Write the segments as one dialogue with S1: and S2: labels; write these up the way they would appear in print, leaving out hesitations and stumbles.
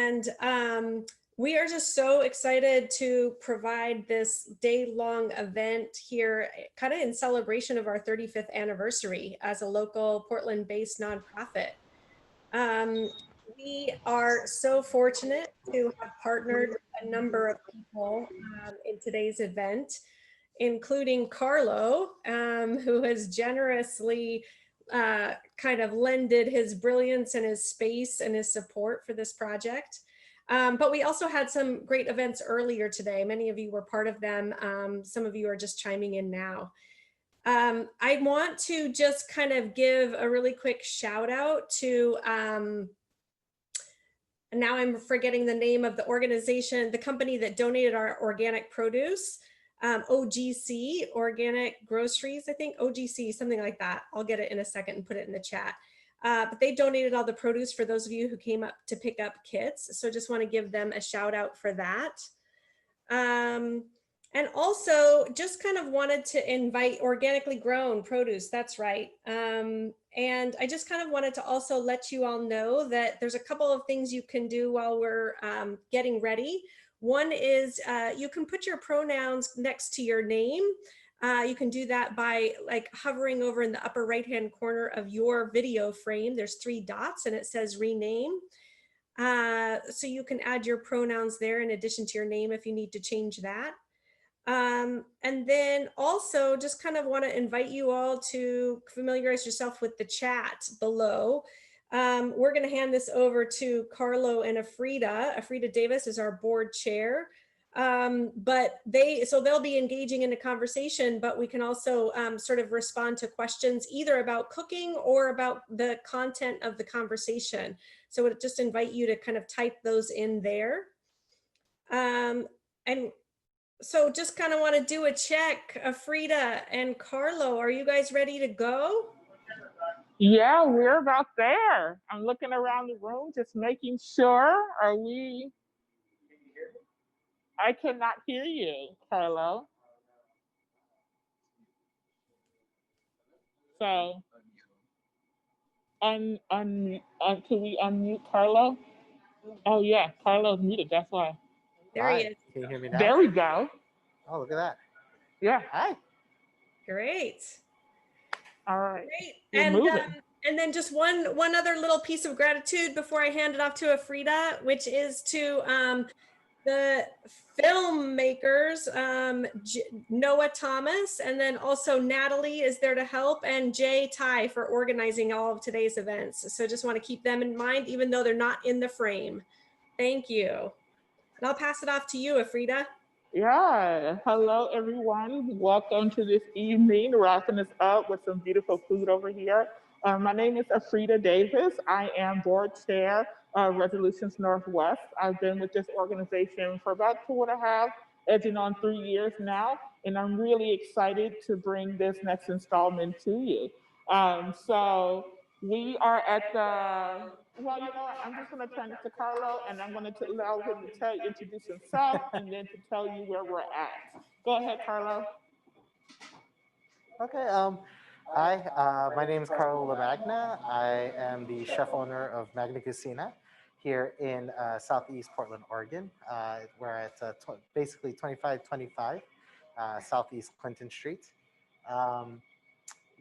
S1: And we are just so excited to provide this day-long event here, kind of in celebration of our 35th anniversary as a local Portland-based nonprofit. We are so fortunate to have partnered with a number of people in today's event, including Carlo, who has generously kind of lended his brilliance and his space and his support for this project. But we also had some great events earlier today. Many of you were part of them. Some of you are just chiming in now. I want to just kind of give a really quick shout out to, now I'm forgetting the name of the organization, the company that donated our organic produce, OGC, Organic Groceries, I think, OGC, something like that. I'll get it in a second and put it in the chat. But they donated all the produce for those of you who came up to pick up kits. So just want to give them a shout out for that. And also just kind of wanted to invite organically grown produce. That's right. And I just kind of wanted to also let you all know that there's a couple of things you can do while we're getting ready. One is you can put your pronouns next to your name. You can do that by like hovering over in the upper right-hand corner of your video frame. There's 3 dots and it says rename. So you can add your pronouns there in addition to your name if you need to change that. And then also just kind of want to invite you all to familiarize yourself with the chat below. We're going to hand this over to Carlo and Afrita. Afrita Davis is our board chair. But they'll be engaging in a conversation, but we can also sort of respond to questions either about cooking or about the content of the conversation. So I would just invite you to kind of type those in there. And so just kind of want to do a check. Afrita and Carlo, are you guys ready to go?
S2: Yeah, we're about there. I'm looking around the room, just making sure. Are we? I cannot hear you, Carlo. So, can we unmute Carlo? Oh yeah, Carlo's muted, that's why.
S1: There he is.
S3: Can you hear me now?
S2: There we go.
S3: Oh, look at that.
S2: Yeah.
S3: Hi.
S1: Great.
S2: All right.
S1: Great. And then just one other little piece of gratitude before I hand it off to Afrita, which is to the filmmakers, Noah Thomas, and then also Natalie is there to help, and Jay Ty for organizing all of today's events. So just want to keep them in mind, even though they're not in the frame. Thank you. And I'll pass it off to you, Afrita.
S2: Yeah, hello everyone. Welcome to this evening, wrapping us up with some beautiful food over here. My name is Afrita Davis. I am board chair of Resolutions Northwest. I've been with this organization for about 2.5, edging on 3 years now, and I'm really excited to bring this next installment to you. So we are at the, well, you know what, I'm just going to turn it to Carlo, and I'm going to allow him to introduce himself and then to tell you where we're at. Go ahead, Carlo.
S3: Okay. Hi, my name is Carlo Lavagna. I am the chef owner of Magna Cucina here in Southeast Portland, Oregon. We're at basically 2525 Southeast Clinton Street.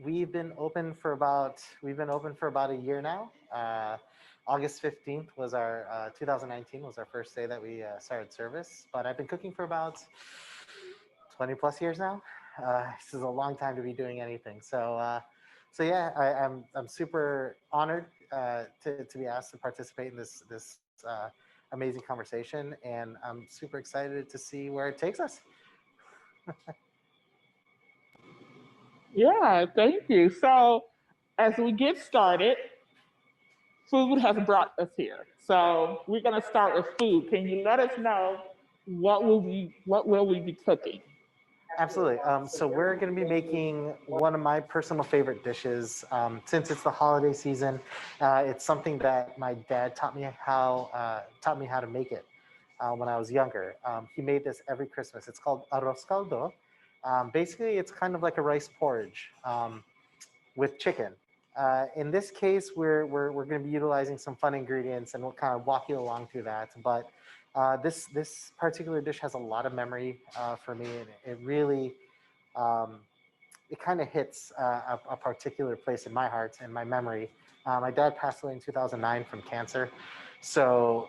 S3: We've been open for about a year now. August 15th was our 2019 was our first day that we started service. But I've been cooking for about 20 plus years now. This is a long time to be doing anything. So yeah, I'm super honored to be asked to participate in this amazing conversation, and I'm super excited to see where it takes us.
S2: Yeah, thank you. So as we get started, food has brought us here. So we're going to start with food. Can you let us know what will we be cooking?
S3: Absolutely. So we're going to be making one of my personal favorite dishes. Since it's the holiday season, it's something that my dad taught me how to make it when I was younger. He made this every Christmas. It's called Arrozcaldo. Basically, it's kind of like a rice porridge with chicken. In this case, we're going to be utilizing some fun ingredients, and we'll kind of walk you along through that. But this particular dish has a lot of memory for me, and it really it kind of hits a particular place in my heart and my memory. My dad passed away in 2009 from cancer, so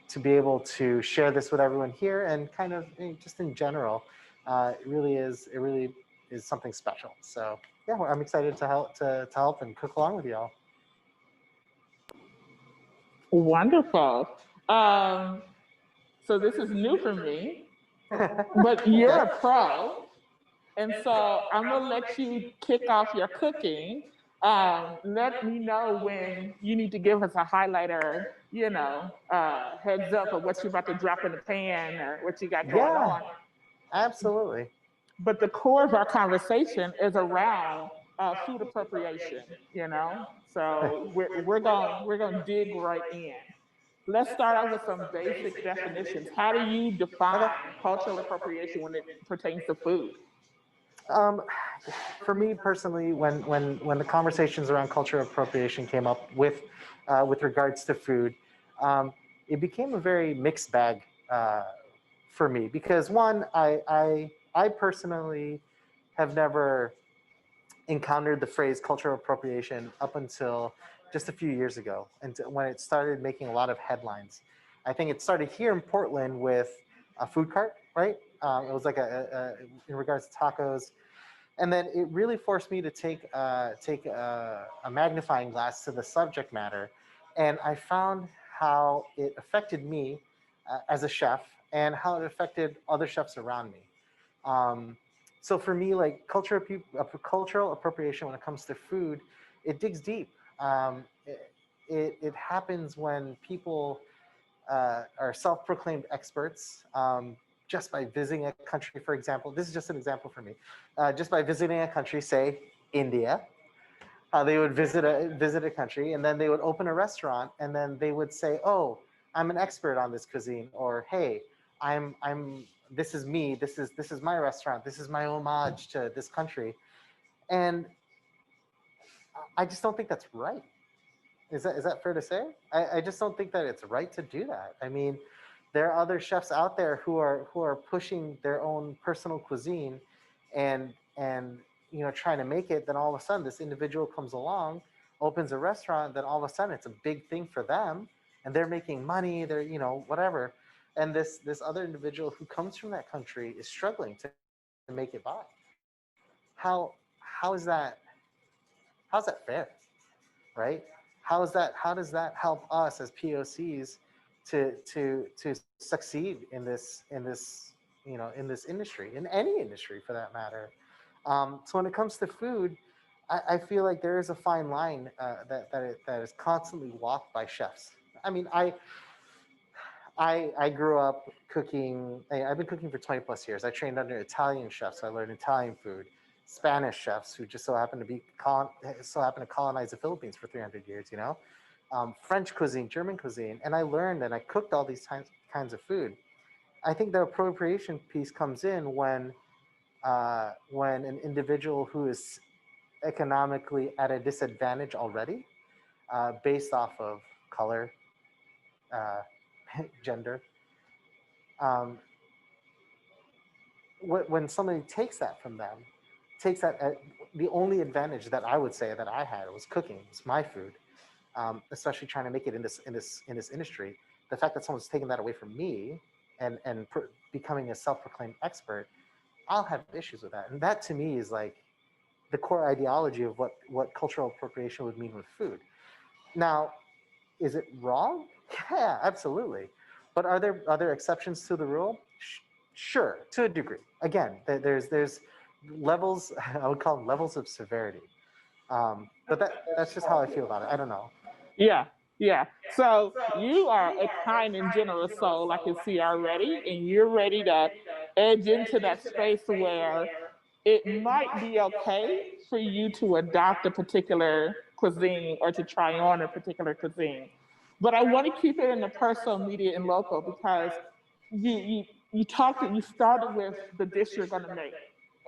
S3: to be able to share this with everyone here and kind of just in general, it really is something special. So yeah, I'm excited to help and cook along with y'all.
S2: Wonderful. So this is new for me, but you're a pro. And so I'm gonna let you kick off your cooking. Let me know when you need to give us a highlighter, heads up of what you're about to drop in the pan or what you got going on.
S3: Absolutely.
S2: But the core of our conversation is around food appropriation, So we're gonna dig right in. Let's start out with some basic definitions. How do you define cultural appropriation when it pertains to food?
S3: For me personally, when the conversations around cultural appropriation came up with regards to food, it became a very mixed bag for me because one, I personally have never encountered the phrase cultural appropriation up until just a few years ago, and when it started making a lot of headlines. I think it started here in Portland with a food cart, right? It was like in regards to tacos. And then it really forced me to take a magnifying glass to the subject matter, and I found how it affected me as a chef and how it affected other chefs around me. So for me, like cultural appropriation when it comes to food, it digs deep. It happens when people are self-proclaimed experts just by visiting a country, for example. This is just an example for me. Just by visiting a country, say India, they would visit a country, and then they would open a restaurant, and then they would say, "Oh, I'm an expert on this cuisine," or "Hey, I'm this is me. This is my restaurant. This is my homage to this country," and I just don't think that's right. Is that fair to say? I just don't think that it's right to do that. I mean, there are other chefs out there who are pushing their own personal cuisine, and trying to make it. Then all of a sudden, this individual comes along, opens a restaurant. Then all of a sudden, it's a big thing for them, and they're making money. They're whatever, and this other individual who comes from that country is struggling to make it by. How is that? How's that fair? Right? How does that help us as POCs to succeed in this in this industry, in any industry for that matter? So when it comes to food, I feel like there is a fine line that is constantly walked by chefs. I mean, I grew up cooking. I've been cooking for 20 plus years. I trained under Italian chefs. So I learned Italian food. Spanish chefs who just so happen to colonize the Philippines for 300 years. French cuisine, German cuisine, and I learned and I cooked all these kinds of food. I think the appropriation piece comes in when an individual who is economically at a disadvantage already, based off of color, uh, gender. Um, when somebody takes that from them, takes that the only advantage that I would say that I had was cooking, was my food, especially trying to make it in this industry. The fact that someone's taking that away from me and becoming a self-proclaimed expert, I'll have issues with that. And that to me is like the core ideology of what cultural appropriation would mean with food. Now, is it wrong? Yeah, absolutely. But are there exceptions to the rule? Sure, to a degree. Again, there's levels. I would call them levels of severity. But that's just how I feel about it. I don't know.
S2: Yeah, yeah. So you are a kind and generous soul, I can see already, and you're ready to edge into that space where it might be okay for you to adopt a particular cuisine or to try on a particular cuisine. But I want to keep it in the personal, immediate, and local because you started with the dish you're going to make.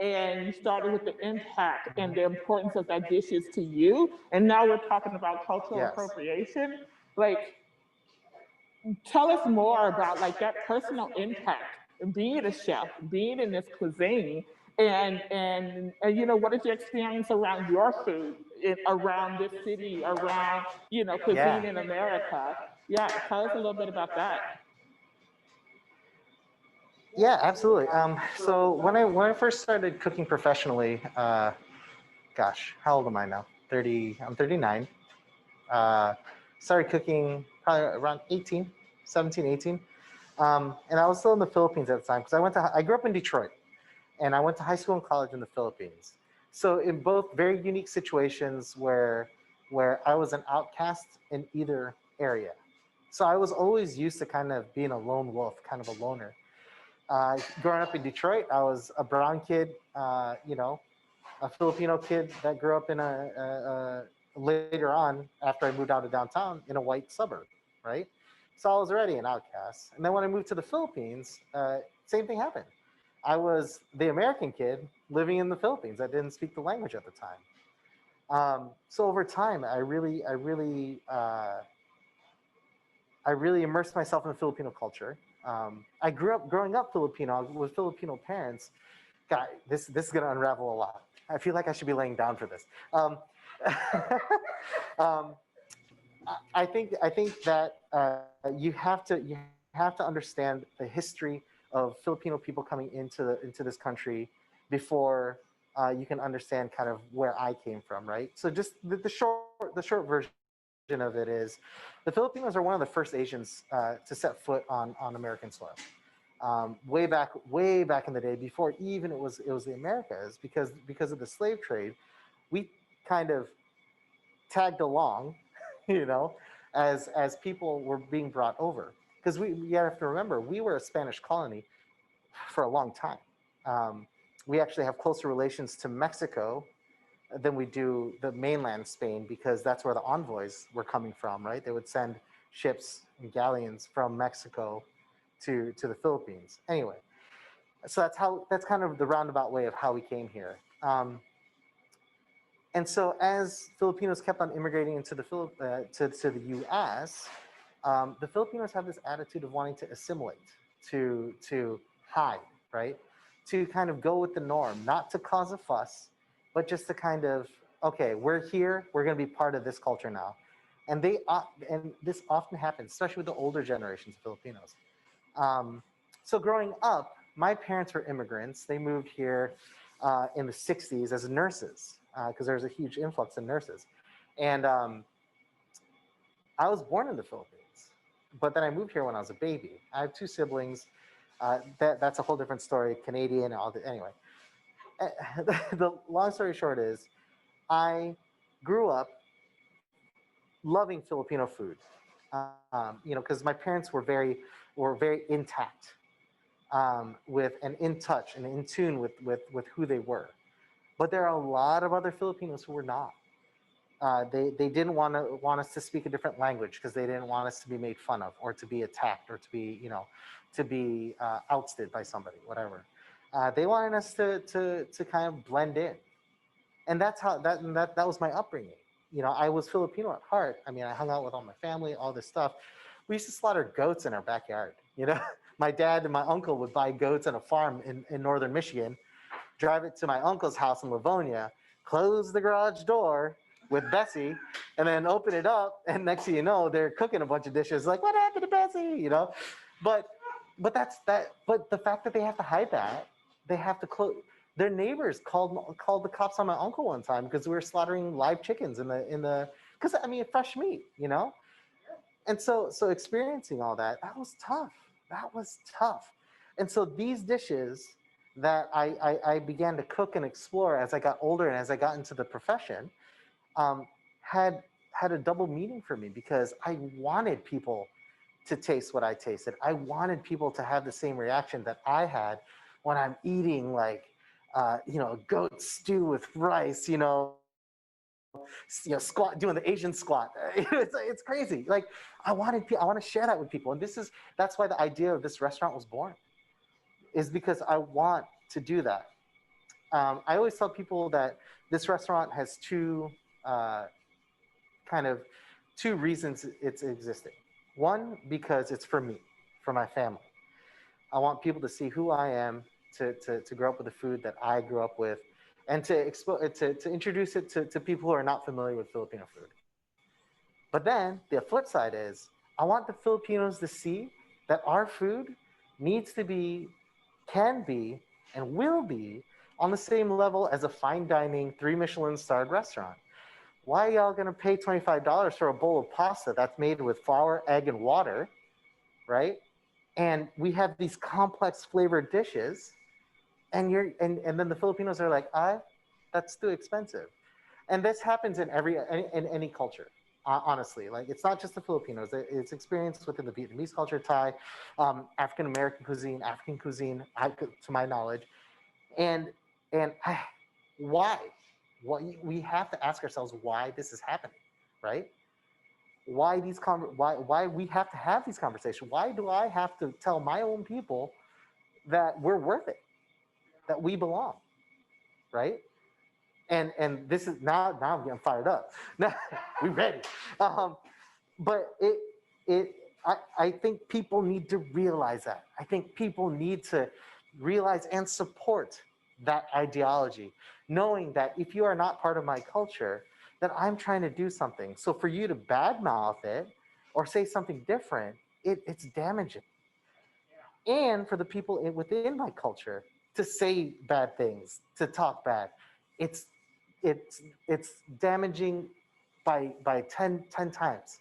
S2: and you started with the impact and the importance of that dish is to you. And now we're talking about cultural
S3: Yes.
S2: appropriation. Like, tell us more about like that personal impact and being a chef, being in this cuisine, and you know, what is your experience around your food, around this city, around, you know,
S3: Yeah.
S2: cuisine in America? Yeah, tell us a little bit about that.
S3: Yeah, absolutely. So when I first started cooking professionally, gosh, how old am I now? 30. I'm 39. Uh, Started cooking probably around 18, 17, 18. And I was still in the Philippines at the time because I grew up in Detroit, and I went to high school and college in the Philippines. So in both very unique situations where I was an outcast in either area. So I was always used to kind of being a lone wolf, kind of a loner. Growing up in Detroit, I was a brown kid, you know, a Filipino kid that grew up in later on after I moved out of downtown in a white suburb, right? So I was already an outcast. And then when I moved to the Philippines, same thing happened. I was the American kid living in the Philippines. I didn't speak the language at the time. So over time, I really immersed myself in Filipino culture. I grew up growing up Filipino with Filipino parents. God, this is gonna unravel a lot. I feel like I should be laying down for this. Um, I think that you have to understand the history of Filipino people coming into this country before you can understand kind of where I came from, right? So just the short version of it is, the Filipinos are one of the first Asians to set foot on American soil. Way back in the day, before even it was the Americas, because of the slave trade, we kind of tagged along, you know, as people were being brought over. Because you have to remember, we were a Spanish colony for a long time. We actually have closer relations to Mexico than we do the mainland Spain, because that's where the envoys were coming from, right? They would send ships and galleons from Mexico to the Philippines. Anyway, so that's kind of the roundabout way of how we came here. And so as Filipinos kept on immigrating into to the U.S., the Filipinos have this attitude of wanting to assimilate, to hide, right? To kind of go with the norm, not to cause a fuss, but just to kind of, okay, we're here, we're going to be part of this culture now. And this often happens, especially with the older generations of Filipinos. Um, so growing up, my parents were immigrants. They moved here in the 60s as nurses, because there's a huge influx of nurses. And I was born in the Philippines, but then I moved here when I was a baby. I have two siblings. That's a whole different story, Canadian and all that. Anyway, the long story short is, I grew up loving Filipino food. You know, because my parents were very intact, with and in touch and in tune with who they were. But there are a lot of other Filipinos who were not. They didn't want us to speak a different language because they didn't want us to be made fun of, or to be attacked, or to be, you know, to be ousted by somebody, whatever. They wanted us to kind of blend in, and that was my upbringing. You know, I was Filipino at heart. I mean, I hung out with all my family, all this stuff. We used to slaughter goats in our backyard. You know, my dad and my uncle would buy goats on a farm in northern Michigan, drive it to my uncle's house in Livonia, close the garage door with Bessie, and then open it up. And next thing you know, they're cooking a bunch of dishes. Like, what happened to Bessie? You know, but that's that. But the fact that they have to hide that, they have to close. Their neighbors called the cops on my uncle one time because we were slaughtering live chickens in the because I mean fresh meat, you know. And so experiencing all that, that was tough. That was tough. And so these dishes that I began to cook and explore as I got older and as I got into the profession, um, had a double meaning for me, because I wanted people to taste what I tasted. I wanted people to have the same reaction that I had when I'm eating, like, you know, goat stew with rice, squat, doing the Asian squat. It's crazy. Like, I want to share that with people, and that's why the idea of this restaurant was born, is because I want to do that. I always tell people that this restaurant has two kind of two reasons it's existing. One, because it's for me, for my family. I want people to see who I am, to grow up with the food that I grew up with, and to introduce it to people who are not familiar with Filipino food. But then the flip side is I want the Filipinos to see that our food needs to be, can be, and will be on the same level as a fine dining 3 Michelin starred restaurant. Why are y'all gonna pay $25 for a bowl of pasta that's made with flour, egg, and water, right? And we have these complex flavored dishes, and then the Filipinos are like, that's too expensive. And this happens in any culture, honestly. Like, it's not just the Filipinos. It's experienced within the Vietnamese culture, Thai, African American cuisine, African cuisine, to my knowledge. And why? We have to ask ourselves why this is happening, right? Why why we have to have these conversations? Why do I have to tell my own people that we're worth it, that we belong, right? And this is now I'm getting fired up. Now we ready. But I think people need to realize that. I think people need to realize and support that ideology, knowing that if you are not part of my culture, that I'm trying to do something. So for you to badmouth it or say something different, it's damaging. And for the people within my culture to say bad things, to talk bad, it's it's damaging by 10 times,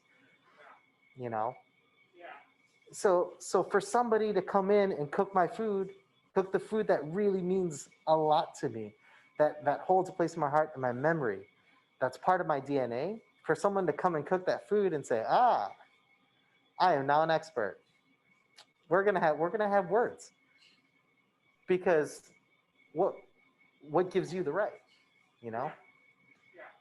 S3: you know. So for somebody to come in and cook my food, cook the food that really means a lot to me, that holds a place in my heart and my memory, that's part of my DNA, for someone to come and cook that food and say, I am now an expert, we're gonna have words, because what gives you the right, you know?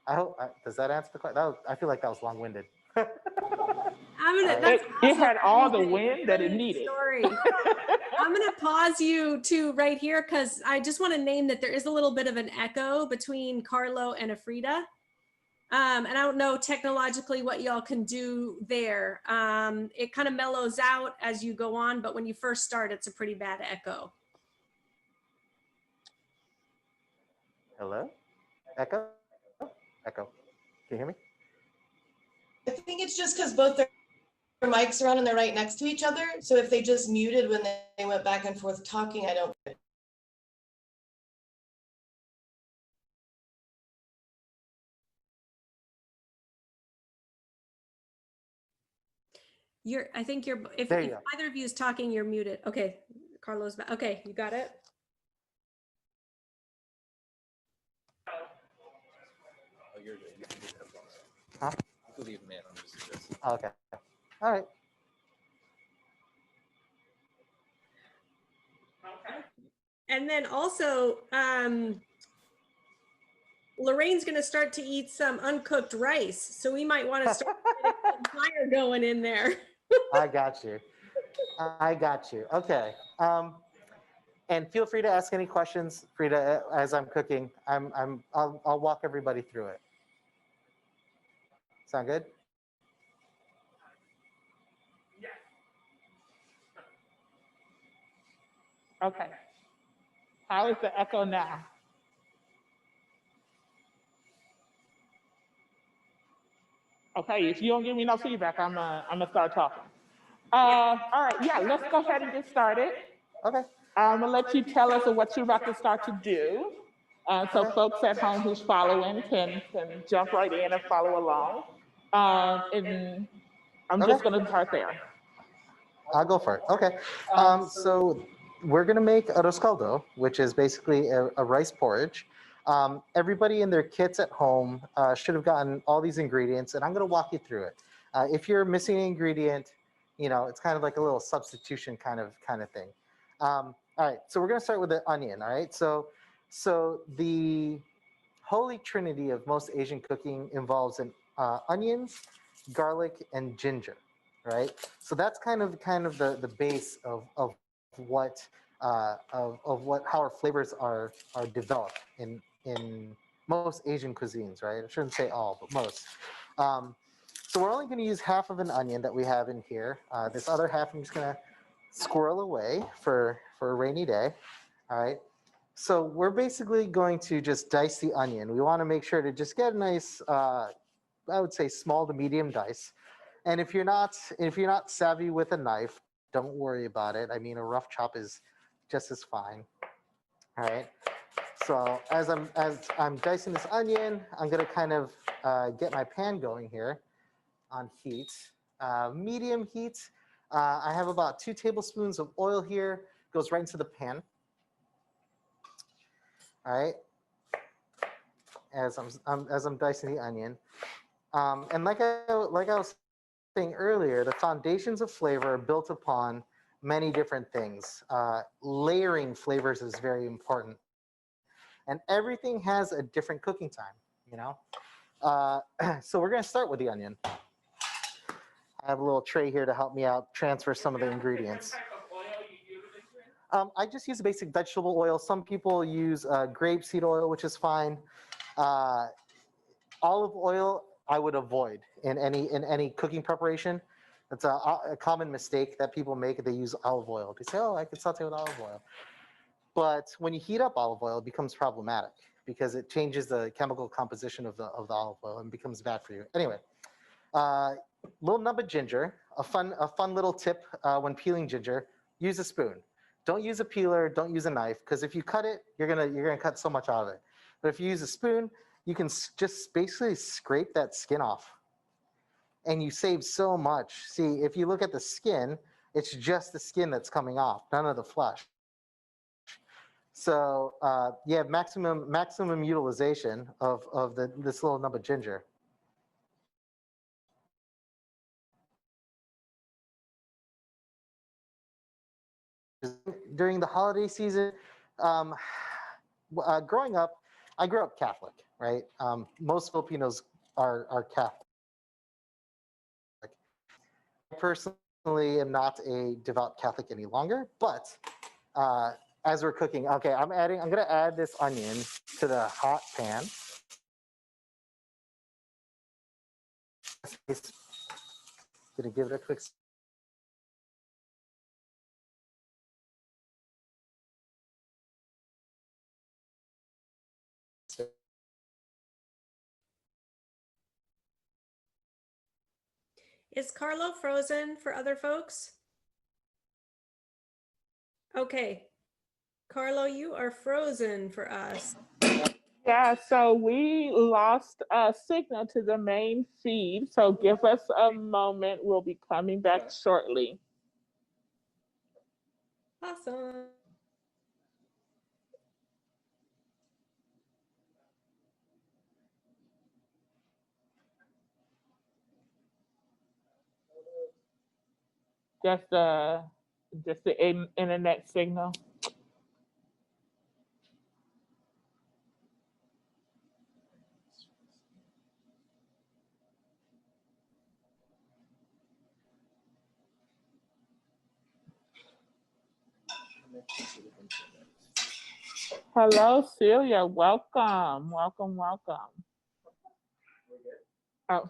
S3: I hope does that answer the question? I feel like that was long-winded.
S1: That's
S2: it had all the
S1: amazing.
S2: wind that it needed.
S1: Story. I'm going to pause you too right here, because I just want to name that there is a little bit of an echo between Carlo and Afrita. And I don't know technologically what y'all can do there. It kind of mellows out as you go on, but when you first start, it's a pretty bad echo.
S3: Hello? Echo? Echo. Can you hear me?
S4: I think it's just because both their mics are on and they're right next to each other. So if they just muted when they went back and forth talking, I don't.
S1: I think if either of you is talking, you're muted. Okay, Carlos, okay, you got it?
S3: Huh?
S5: You can leave them in. I'm just suggesting.
S3: Okay. All right.
S1: And then also, Lorraine's going to start to eat some uncooked rice. So we might want to start getting some fire going in there.
S3: I got you. I got you. Okay. And feel free to ask any questions, Frida, as I'm cooking. I'll walk everybody through it. Sound good?
S2: Okay. How is the echo now? Okay, if you don't give me no feedback, I'm gonna start talking. All right, yeah, let's go ahead and get started.
S3: Okay.
S2: I'm gonna let you tell us what you're about to start to do. So folks at home who's following can jump right in and follow along. And I'm just gonna start there.
S3: I'll go for it. Okay. So we're gonna make Arrozcaldo, which is basically a rice porridge. Everybody in their kits at home should have gotten all these ingredients, and I'm gonna walk you through it. If you're missing an ingredient, it's kind of like a little substitution kind of thing. All right, so we're gonna start with the onion. All right, so the holy trinity of most Asian cooking involves onions, garlic, and ginger. Right, so that's kind of the base of what of how our flavors are developed in most Asian cuisines, right? I shouldn't say all, but most. So we're only going to use half of an onion that we have in here. This other half I'm just going to squirrel away for a rainy day. All right. So we're basically going to just dice the onion. We want to make sure to just get a nice, I would say, small to medium dice. And if you're not savvy with a knife, don't worry about it. I mean, a rough chop is just as fine. All right. So as I'm dicing this onion, I'm gonna kind of get my pan going here on heat, medium heat. I have about 2 tablespoons of oil here. Goes right into the pan. All right. As I'm dicing the onion, and like I was saying earlier, the foundations of flavor are built upon many different things. Layering flavors is very important. And everything has a different cooking time, you know? So we're gonna start with the onion. I have a little tray here to help me out transfer some of the ingredients. I just use a basic vegetable oil. Some people use grapeseed oil, which is fine. Olive oil, I would avoid in any cooking preparation. That's a common mistake that people make. They use olive oil. They say, oh, I could saute with olive oil. But when you heat up olive oil, it becomes problematic because it changes the chemical composition of the olive oil and becomes bad for you. Anyway, little nub of ginger. A fun little tip when peeling ginger: use a spoon. Don't use a peeler. Don't use a knife, because if you cut it, you're gonna cut so much out of it. But if you use a spoon, you can just basically scrape that skin off, and you save so much. See, if you look at the skin, it's just the skin that's coming off, none of the flesh. So yeah, maximum utilization of this little nub of ginger. During the holiday season, growing up, I grew up Catholic, right? Most Filipinos are Catholic. I personally am not a devout Catholic any longer, but as we're cooking, okay, I'm gonna add this onion to the hot pan. Gonna give it a quick.
S1: Is Carlo frozen for other folks? Okay. Carlo, you are frozen for us.
S2: Yeah, so we lost a signal to the main feed. So give us a moment. We'll be coming back shortly.
S1: Awesome.
S2: Just the internet signal. Hello, Celia. Welcome.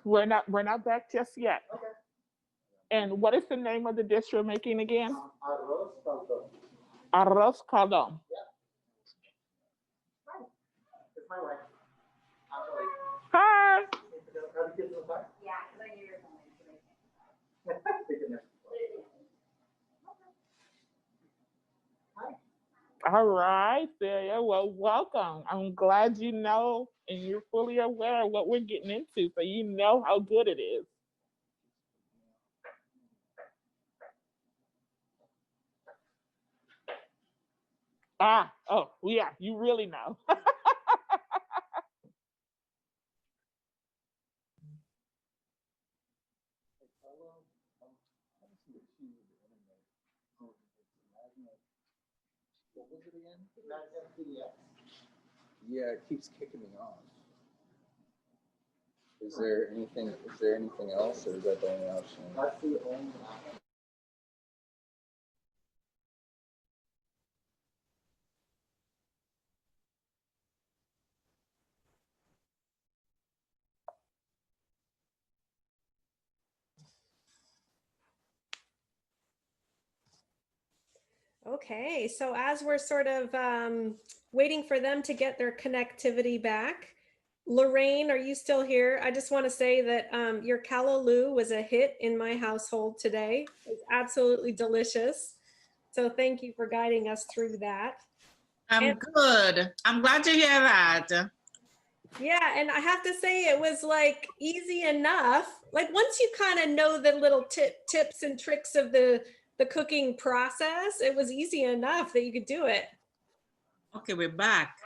S2: We're not back just yet. Okay. And what is the name of the dish you're making again?
S3: Arrozcaldo.
S2: Arrozcaldo.
S3: Yeah. Hi. It's my wife. Actually.
S2: Hi.
S3: Are the kids in the car? Yeah, because I knew you were coming.
S2: All right, Celia. Well, welcome. I'm glad you know and you're fully aware of what we're getting into, so you know how good it is. Oh, yeah, you really know.
S5: What was it again? Yeah, it keeps kicking me off. Is there anything else, or is that the only option?
S3: That's the only option.
S1: Okay, so as we're sort of waiting for them to get their connectivity back, Lorraine, are you still here? I just want to say that your callaloo was a hit in my household today. It was absolutely delicious. So thank you for guiding us through that.
S6: I'm good. I'm glad to hear that.
S1: Yeah, and I have to say it was like easy enough. Like once you kind of know the little tips and tricks of the cooking process, it was easy enough that you could do it.
S6: Okay, we're back.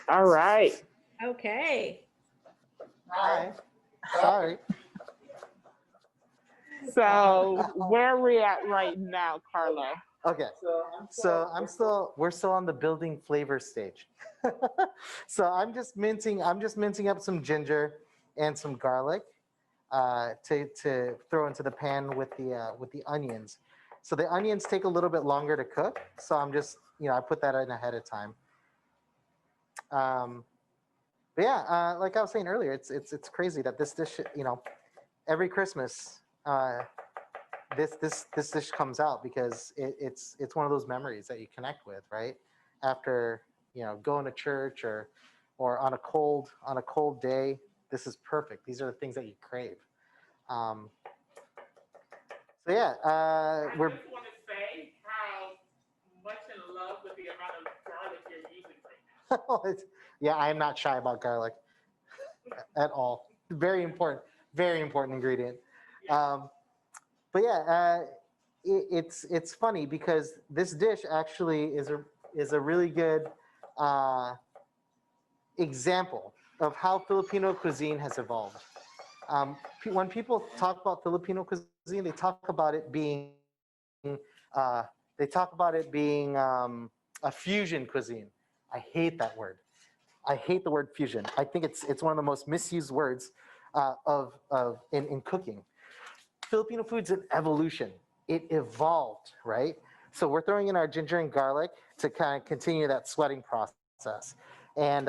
S2: All right.
S1: Okay.
S3: Hi. Sorry.
S2: So where are we at right now, Carlo?
S3: Okay. So we're still on the building flavor stage. So I'm just minting up some ginger and some garlic to throw into the pan with the onions. So the onions take a little bit longer to cook. So I'm just, I put that in ahead of time. But yeah, like I was saying earlier, it's crazy that this dish, every Christmas, this dish comes out because it's one of those memories that you connect with, right? After going to church or on a cold day, this is perfect. These are the things that you crave. So yeah, we're.
S2: I just want to say how much in love with the amount of garlic you're using right now.
S3: Yeah, I am not shy about garlic at all. Very important ingredient. But yeah, it's funny because this dish actually is a really good example of how Filipino cuisine has evolved. When people talk about Filipino cuisine, they talk about it being a fusion cuisine. I hate that word. I hate the word fusion. I think it's one of the most misused words in cooking. Filipino food's an evolution. It evolved, right? So we're throwing in our ginger and garlic to kind of continue that sweating process, and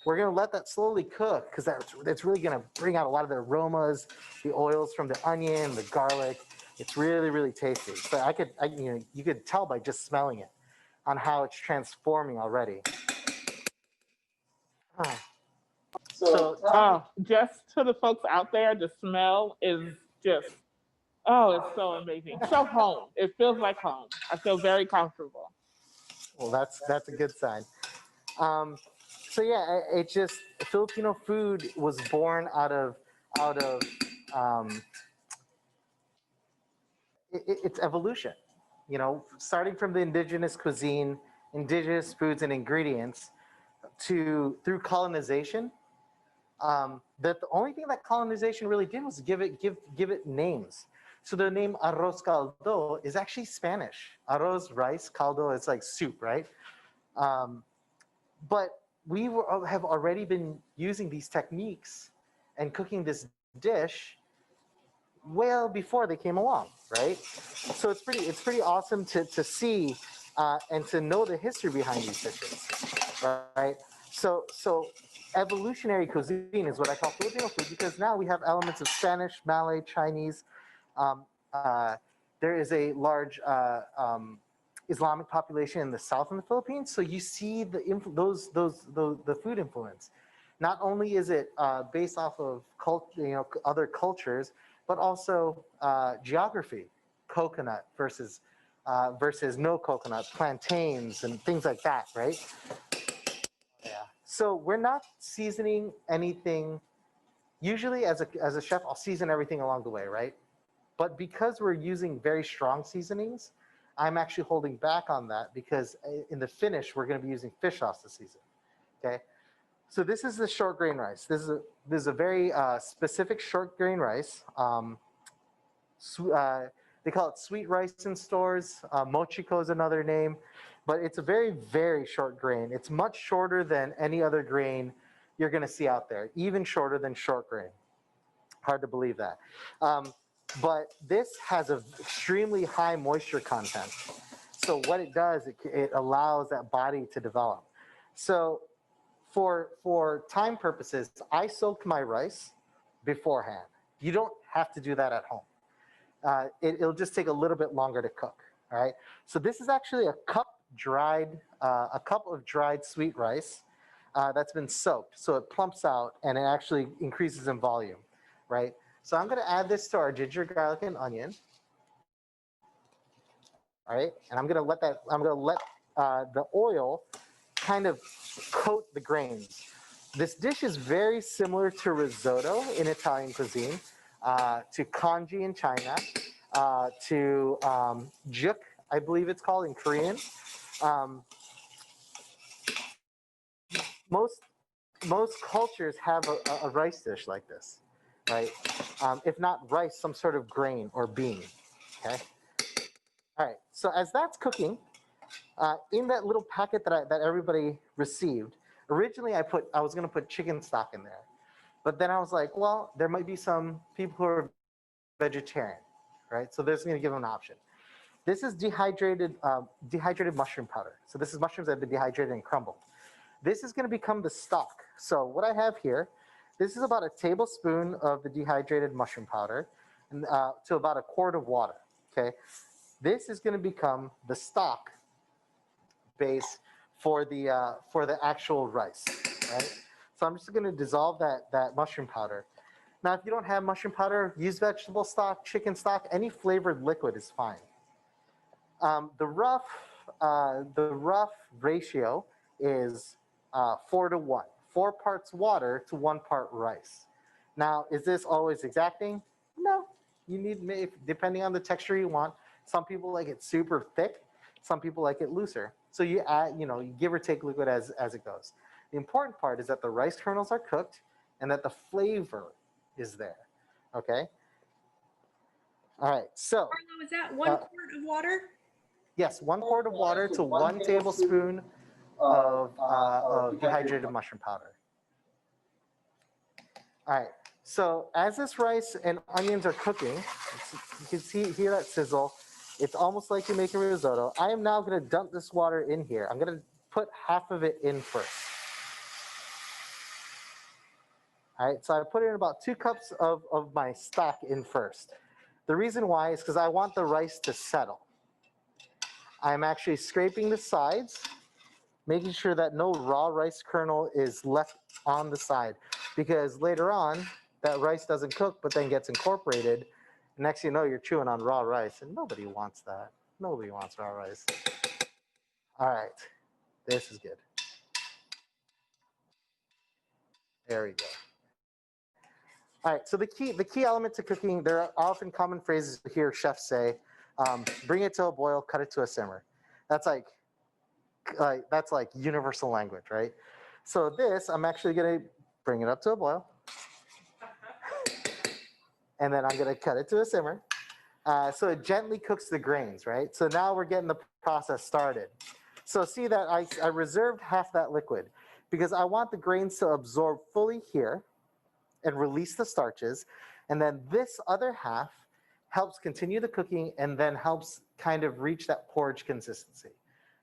S3: we're gonna let that slowly cook because that's really gonna bring out a lot of the aromas, the oils from the onion, the garlic. It's really tasty. So you could tell by just smelling it on how it's transforming already. So
S2: Just to the folks out there, the smell is just, oh, it's so amazing. So home. It feels like home. I feel very comfortable.
S3: well, that's a good sign. Um, so yeah, it just Filipino food was born out of um, its evolution. Starting from the indigenous cuisine, indigenous foods and ingredients, through colonization. That the only thing that colonization really did was give it names. So the name Arrozcaldo is actually Spanish. Arroz, rice, caldo, it's like soup, right? But have already been using these techniques and cooking this dish well before they came along, right? So it's pretty awesome to see and to know the history behind these dishes, right? So evolutionary cuisine is what I call Filipino food because now we have elements of Spanish, Malay, Chinese. Um, uh, there is a large Islamic population in the south in the Philippines, so you see the food influence. Not only is it based off of other cultures, but also geography, coconut versus no coconut, plantains and things like that, right? Yeah. So we're not seasoning anything. Usually, as a chef, I'll season everything along the way, right? But because we're using very strong seasonings, I'm actually holding back on that because in the finish, we're going to be using fish sauce to season. Okay. So this is the short grain rice. This is a very specific short grain rice. They call it sweet rice in stores. Mochiko is another name, but it's a very short grain. It's much shorter than any other grain you're going to see out there, even shorter than short grain. Hard to believe that. But this has an extremely high moisture content. So what it does, it allows that body to develop. So for time purposes, I soak my rice beforehand. You don't have to do that at home. it'll just take a little bit longer to cook. All right. So this is actually a cup of dried sweet rice that's been soaked. So it plumps out and it actually increases in volume, right? So I'm going to add this to our ginger, garlic, and onion. All right. And I'm going to let the oil kind of coat the grains. This dish is very similar to risotto in Italian cuisine, to congee in China, to juk, I believe it's called in Korean. Most cultures have a rice dish like this, right? If not rice, some sort of grain or bean. Okay. All right. So as that's cooking, in that little packet that everybody received, originally I was going to put chicken stock in there, but then I was like, well, there might be some people who are vegetarian, right? So this is going to give them an option. This is dehydrated mushroom powder. So this is mushrooms that have been dehydrated and crumbled. This is going to become the stock. So what I have here, this is about a tablespoon of the dehydrated mushroom powder and, to about a quart of water. Okay, this is going to become the stock base for the actual rice, right? So I'm just going to dissolve that mushroom powder. Now, if you don't have mushroom powder, use vegetable stock, chicken stock, any flavored liquid is fine. The rough ratio is 4-to-1, 4 parts water to 1 part rice. Now, is this always exacting? No. You need, depending on the texture you want. Some people like it super thick. Some people like it looser. So you add, you give or take liquid as it goes. The important part is that the rice kernels are cooked and that the flavor is there. Okay. All right. So,
S1: Carlo, is that 1 quart of water?
S3: Yes, 1 quart of water to 1 tablespoon of dehydrated mushroom powder. All right. So as this rice and onions are cooking, you can hear that sizzle. It's almost like you're making risotto. I am now going to dump this water in here. I'm going to put half of it in first. All right, so I put in about 2 cups of my stock in first. The reason why is because I want the rice to settle. I'm actually scraping the sides, making sure that no raw rice kernel is left on the side, because later on, that rice doesn't cook, but then gets incorporated. Next thing you know, you're chewing on raw rice, and nobody wants that. Nobody wants raw rice. All right, this is good. There we go. All right, so the key element to cooking, there are often common phrases you hear chefs say, bring it to a boil, cut it to a simmer. That's like universal language, right? So this, I'm actually gonna bring it up to a boil, and then I'm gonna cut it to a simmer. So it gently cooks the grains, right? So now we're getting the process started. So see that I reserved half that liquid because I want the grains to absorb fully here and release the starches. And then this other half helps continue the cooking and then helps kind of reach that porridge consistency.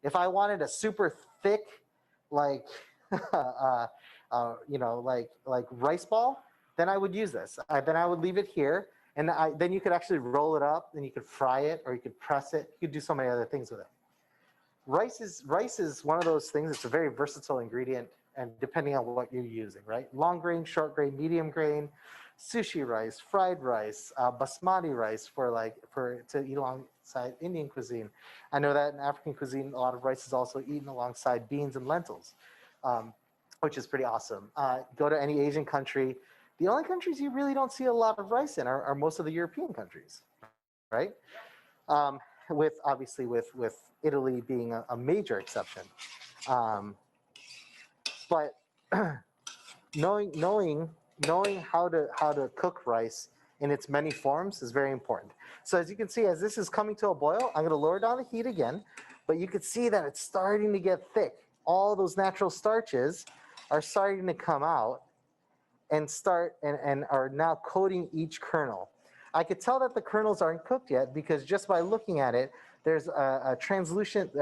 S3: If I wanted a super thick, like, like rice ball, then I would use this. Then I would leave it here, and then you could actually roll it up, and you could fry it, or you could press it. You could do so many other things with it. Rice is one of those things. It's a very versatile ingredient, and depending on what you're using, right? Long grain, short grain, medium grain, sushi rice, fried rice, basmati rice to eat alongside Indian cuisine. I know that in African cuisine, a lot of rice is also eaten alongside beans and lentils, which is pretty awesome. Go to any Asian country. The only countries you really don't see a lot of rice in are most of the European countries, right? With Italy being a major exception. But knowing how to cook rice in its many forms is very important. So as you can see, as this is coming to a boil, I'm going to lower down the heat again, but you can see that it's starting to get thick. All those natural starches are starting to come out and are now coating each kernel. I could tell that the kernels aren't cooked yet because just by looking at it, there's a translucent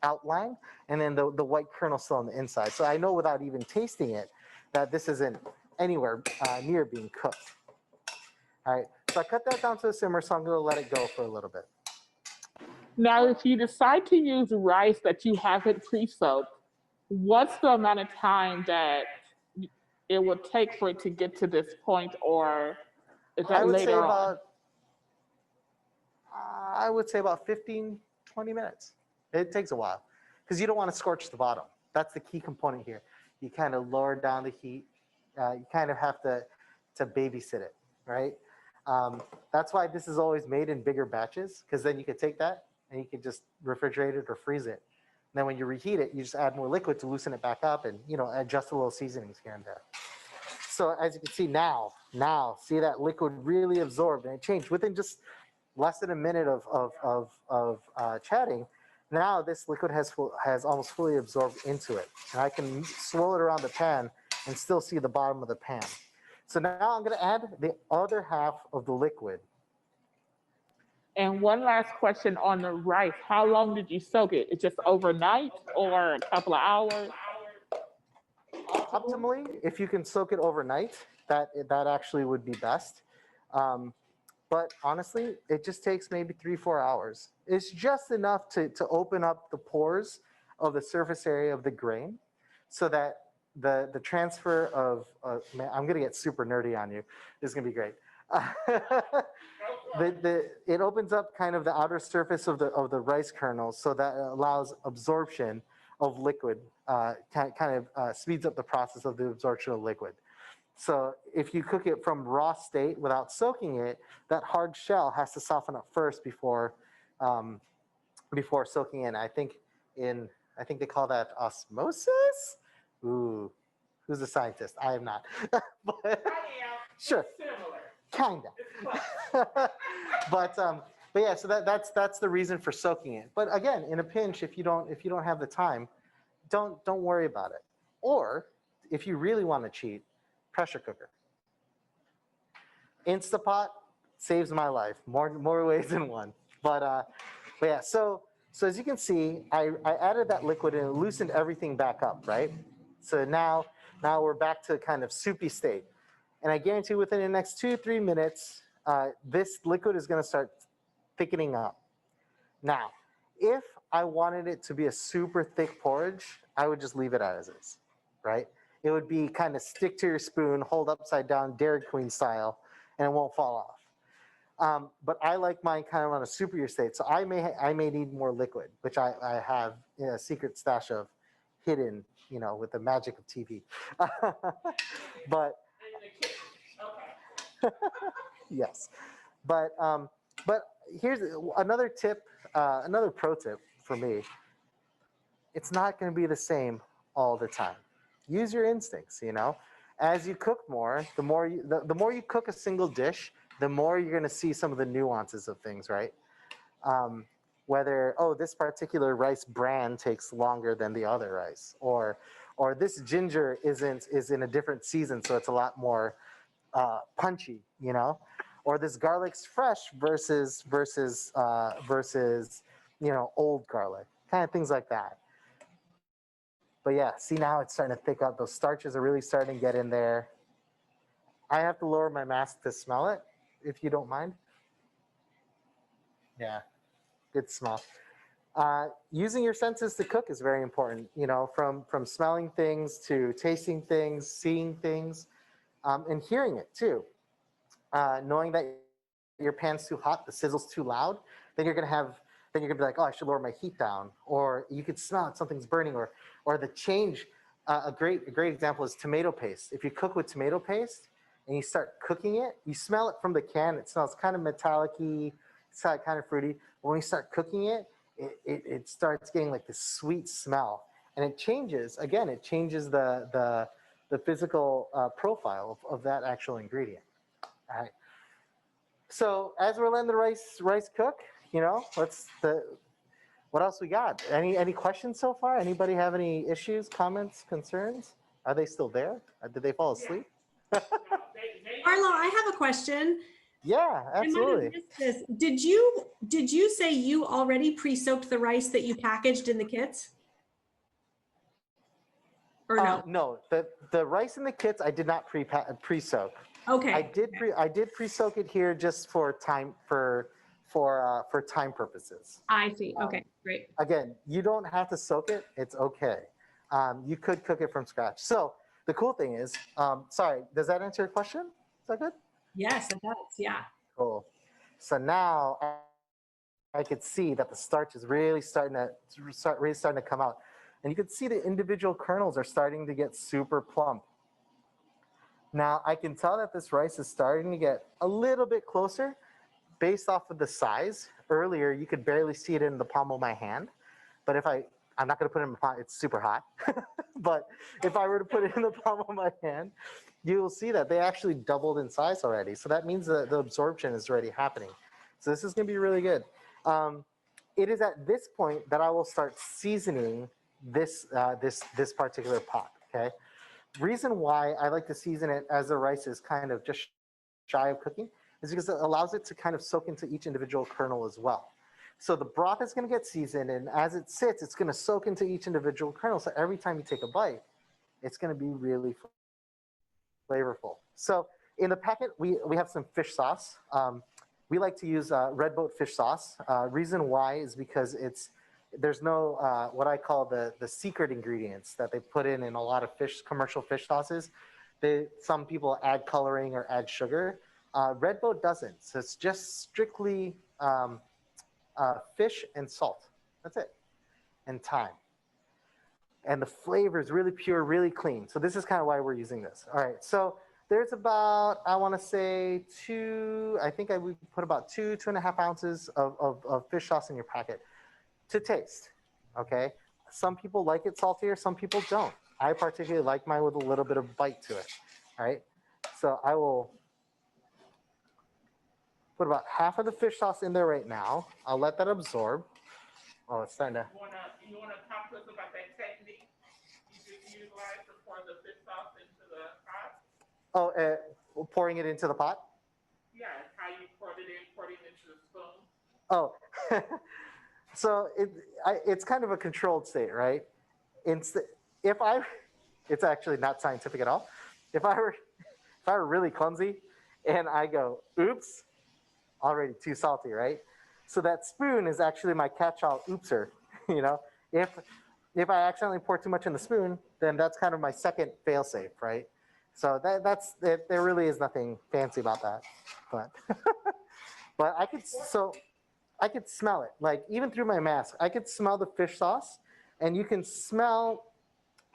S3: outline, and then the white kernel still on the inside. So I know without even tasting it that this isn't anywhere near being cooked. All right, So I cut that down to a simmer, so I'm gonna let it go for a little bit.
S2: Now, if you decide to use rice that you haven't pre-soaked, what's the amount of time that it would take for it to get to this point, or is that
S3: I would say
S2: later on?
S3: about, I would say about 15, 20 minutes. It takes a while because you don't want to scorch the bottom. That's the key component here. You kind of lower down the heat. You kind of have to babysit it, right? That's why this is always made in bigger batches, because then you could take that and you can just refrigerate it or freeze it. And then when you reheat it, you just add more liquid to loosen it back up and, you know, adjust a little seasonings here and there. So as you can see now, see that liquid really absorbed, and it changed within just less than a minute of chatting. Now this liquid has almost fully absorbed into it. And I can swirl it around the pan and still see the bottom of the pan. So now I'm gonna add the other half of the liquid.
S2: And one last question on the rice. How long did you soak it? It's just overnight or a couple of hours?
S3: Optimally, if you can soak it overnight, that actually would be best. But honestly, it just takes maybe 3-4 hours. It's just enough to open up the pores of the surface area of the grain so that the transfer of, man, I'm gonna get super nerdy on you. This is gonna be great. It opens up kind of the outer surface of the rice kernels, so that allows absorption of liquid, kind of speeds up the process of the absorption of liquid. So if you cook it from raw state without soaking it, that hard shell has to soften up first before soaking in. I think they call that osmosis. Ooh, who's a scientist? I am not. But, sure. Kinda. but yeah, so that's the reason for soaking it. But again, in a pinch, if you don't have the time, don't worry about it. Or if you really want to cheat, pressure cooker. Instapot saves my life more ways than one. But yeah, so as you can see, I added that liquid and it loosened everything back up, right? So now we're back to kind of soupy state. And I guarantee within the next 2-3 minutes, this liquid is going to start thickening up. Now, if I wanted it to be a super thick porridge, I would just leave it as is, right? It would be kind of stick to your spoon, hold upside down, Dairy Queen style, and it won't fall off. But I like mine kind of on a superior state, so I may need more liquid, which I have a secret stash of hidden, you know, with the magic of TV. But yes, but here's another tip, another pro tip for me. It's not going to be the same all the time. Use your instincts. You know, as you cook more, the more you cook a single dish, the more you're going to see some of the nuances of things, right? Whether this particular rice brand takes longer than the other rice, or this ginger is in a different season, so it's a lot more punchy, you know, or this garlic's fresh versus you know, old garlic, kind of things like that. But yeah, see, now it's starting to thick up. Those starches are really starting to get in there. I have to lower my mask to smell it, if you don't mind. Yeah, good smell. Using your senses to cook is very important. You know, from smelling things to tasting things, seeing things, and hearing it too. Knowing that your pan's too hot, the sizzle's too loud, then you're gonna be like, oh, I should lower my heat down. Or you could smell it, something's burning, or the change. A great example is tomato paste. If you cook with tomato paste and you start cooking it, you smell it from the can. It smells kind of metallic-y, it's kind of fruity. But when you start cooking it, it starts getting like this sweet smell, and it changes. Again, it changes the physical profile of that actual ingredient. All right. So as we're letting the rice cook, you know, what else we got? Any questions so far? Anybody have any issues, comments, concerns? Are they still there? Did they fall asleep?
S1: Carlo, I have a question.
S3: Yeah, absolutely.
S1: I might have missed this. Did you say you already pre-soaked the rice that you packaged in the kits? Or no?
S3: No, the rice in the kits I did not pre-soak.
S1: Okay.
S3: I did pre-soak it here just for time for time purposes.
S1: I see. Okay, great.
S3: Again, you don't have to soak it. It's okay. You could cook it from scratch. So the cool thing is, sorry, does that answer your question? Is that good?
S1: Yes, it does. Yeah.
S3: Cool. So now I could see that the starch is really starting to come out, and you can see the individual kernels are starting to get super plump. Now I can tell that this rice is starting to get a little bit closer based off of the size. Earlier, you could barely see it in the palm of my hand, but if I'm not going to put it in my palm, it's super hot. But if I were to put it in the palm of my hand, you will see that they actually doubled in size already. So that means that the absorption is already happening. So this is going to be really good. It is at this point that I will start seasoning this particular pot. Okay. Reason why I like to season it as the rice is kind of just shy of cooking is because it allows it to kind of soak into each individual kernel as well. So the broth is going to get seasoned, and as it sits, it's going to soak into each individual kernel. So every time you take a bite, it's going to be really flavorful. So in the packet, we have some fish sauce. We like to use red boat fish sauce. Reason why is because there's no what I call the secret ingredients that they put in a lot of commercial fish sauces. Some people add coloring or add sugar. Red boat doesn't. So it's just strictly fish and salt. That's it. And thyme. And the flavor is really pure, really clean. So this is kind of why we're using this. All right. So there's about, I want to say we put about 2.5 ounces of fish sauce in your packet to taste. Okay. Some people like it saltier, some people don't. I particularly like mine with a little bit of bite to it. All right. So I will put about half of the fish sauce in there right now. I'll let that absorb. Oh, it's starting to.
S2: You wanna talk to us about that technique you just utilized to pour the fish sauce into the pot?
S3: Oh, pouring it into the pot?
S2: Yeah, how you poured it into the spoon.
S3: Oh, so it's kind of a controlled state, right? It's actually not scientific at all. If I were really clumsy and I go, oops, already too salty, right? So that spoon is actually my catch-all oopser. You know, if I accidentally pour too much in the spoon, then that's kind of my second fail-safe, right? So there really is nothing fancy about that, but but I could smell it, like even through my mask. I could smell the fish sauce, and you can smell.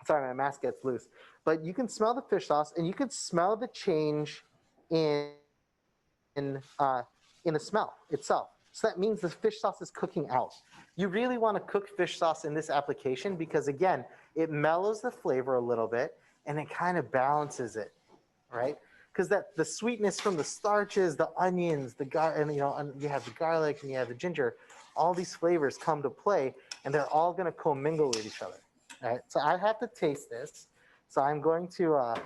S3: Sorry, my mask gets loose, but you can smell the fish sauce, and you could smell the change in the smell itself. So that means the fish sauce is cooking out. You really want to cook fish sauce in this application because, again, it mellows the flavor a little bit and it kind of balances it, right? Because the sweetness from the starches, the onions, and you have the garlic and you have the ginger, all these flavors come to play and they're all going to commingle with each other. All right, so I have to taste this. So I'm going to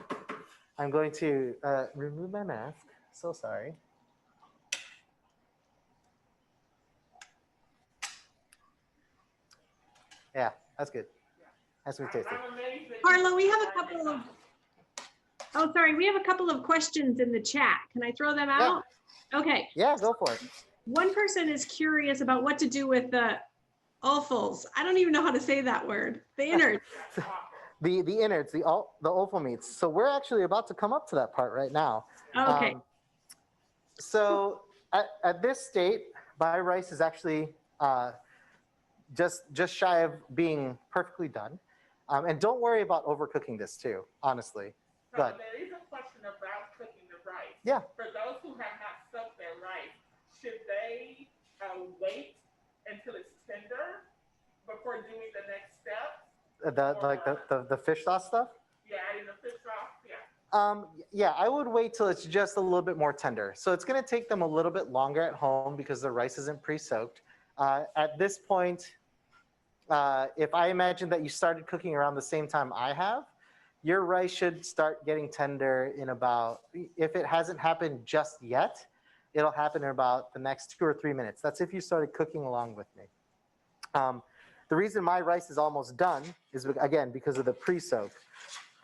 S3: remove my mask. So sorry. Yeah, that's good. That's what it tasted.
S1: Carlo, we have a couple of, we have a couple of questions in the chat. Can I throw them out? Yeah. Okay.
S3: Yeah, go for it.
S1: One person is curious about what to do with the offals. I don't even know how to say that word. The innards.
S3: the innards, the offal meats. So we're actually about to come up to that part right now.
S1: Okay.
S3: So at this state, my rice is actually just shy of being perfectly done. And don't worry about overcooking this too, honestly.
S2: So there is a question about cooking the rice.
S3: Yeah.
S2: For those who have not soaked their rice, should they wait until it's tender before doing the next step?
S3: The fish sauce stuff?
S2: Yeah, adding the fish sauce, yeah.
S3: Yeah, I would wait till it's just a little bit more tender. So it's going to take them a little bit longer at home because the rice isn't pre-soaked. At this point, if I imagine that you started cooking around the same time I have, your rice should start getting tender in about, if it hasn't happened just yet, it'll happen in about the next 2 or 3 minutes. That's if you started cooking along with me. The reason my rice is almost done is, again, because of the pre-soak.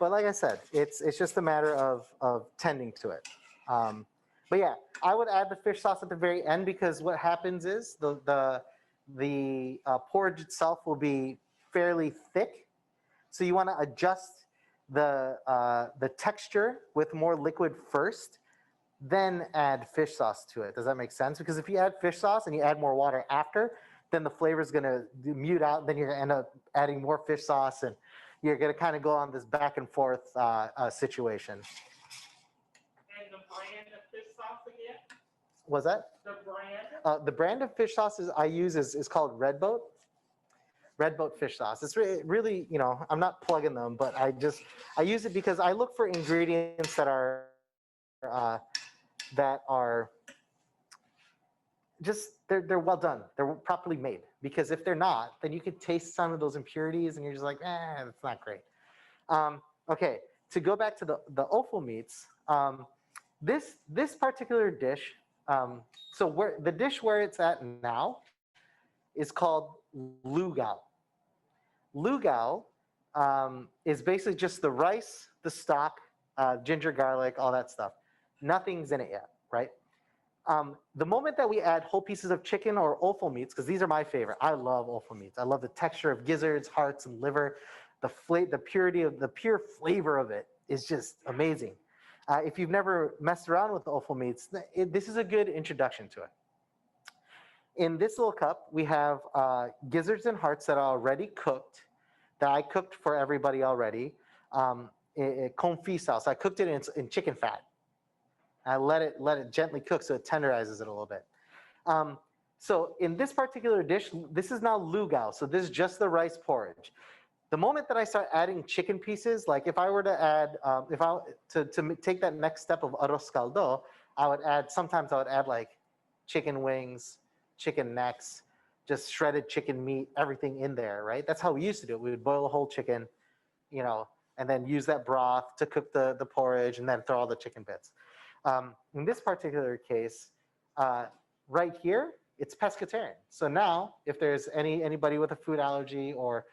S3: But like I said, it's just a matter of tending to it. But yeah, I would add the fish sauce at the very end because what happens is the porridge itself will be fairly thick, so you want to adjust the texture with more liquid first, then add fish sauce to it. Does that make sense? Because if you add fish sauce and you add more water after, then the flavor is going to mute out. Then you're going to end up adding more fish sauce, and you're going to kind of go on this back and forth situation.
S2: And the brand of fish sauce again?
S3: Was that? The brand of fish sauces I use is called Red Boat. Red Boat fish sauce. It's really, you know, I'm not plugging them, but I use it because I look for ingredients that are just they're well done. They're properly made. Because if they're not, then you could taste some of those impurities, and you're just like, it's not great. Okay, to go back to the offal meats, this particular dish. So the dish where it's at now is called lugao. Lugao is basically just the rice, the stock, ginger, garlic, all that stuff. Nothing's in it yet, right? The moment that we add whole pieces of chicken or offal meats, because these are my favorite. I love offal meats. I love the texture of gizzards, hearts, and liver. The purity of the pure flavor of it is just amazing. If you've never messed around with the offal meats, this is a good introduction to it. In this little cup, we have gizzards and hearts that are already cooked, that I cooked for everybody already. Confit sauce. I cooked it in chicken fat. I let it gently cook so it tenderizes it a little bit. So in this particular dish, this is now lugao. So this is just the rice porridge. The moment that I start adding chicken pieces, like if I were to add, to take that next step of Arrozcaldo, sometimes I would add like chicken wings, chicken necks, just shredded chicken meat, everything in there, right? That's how we used to do it. We would boil a whole chicken, you know, and then use that broth to cook the porridge and then throw all the chicken bits. In this particular case, right here, it's pescatarian. So now, if there's anybody with a food allergy or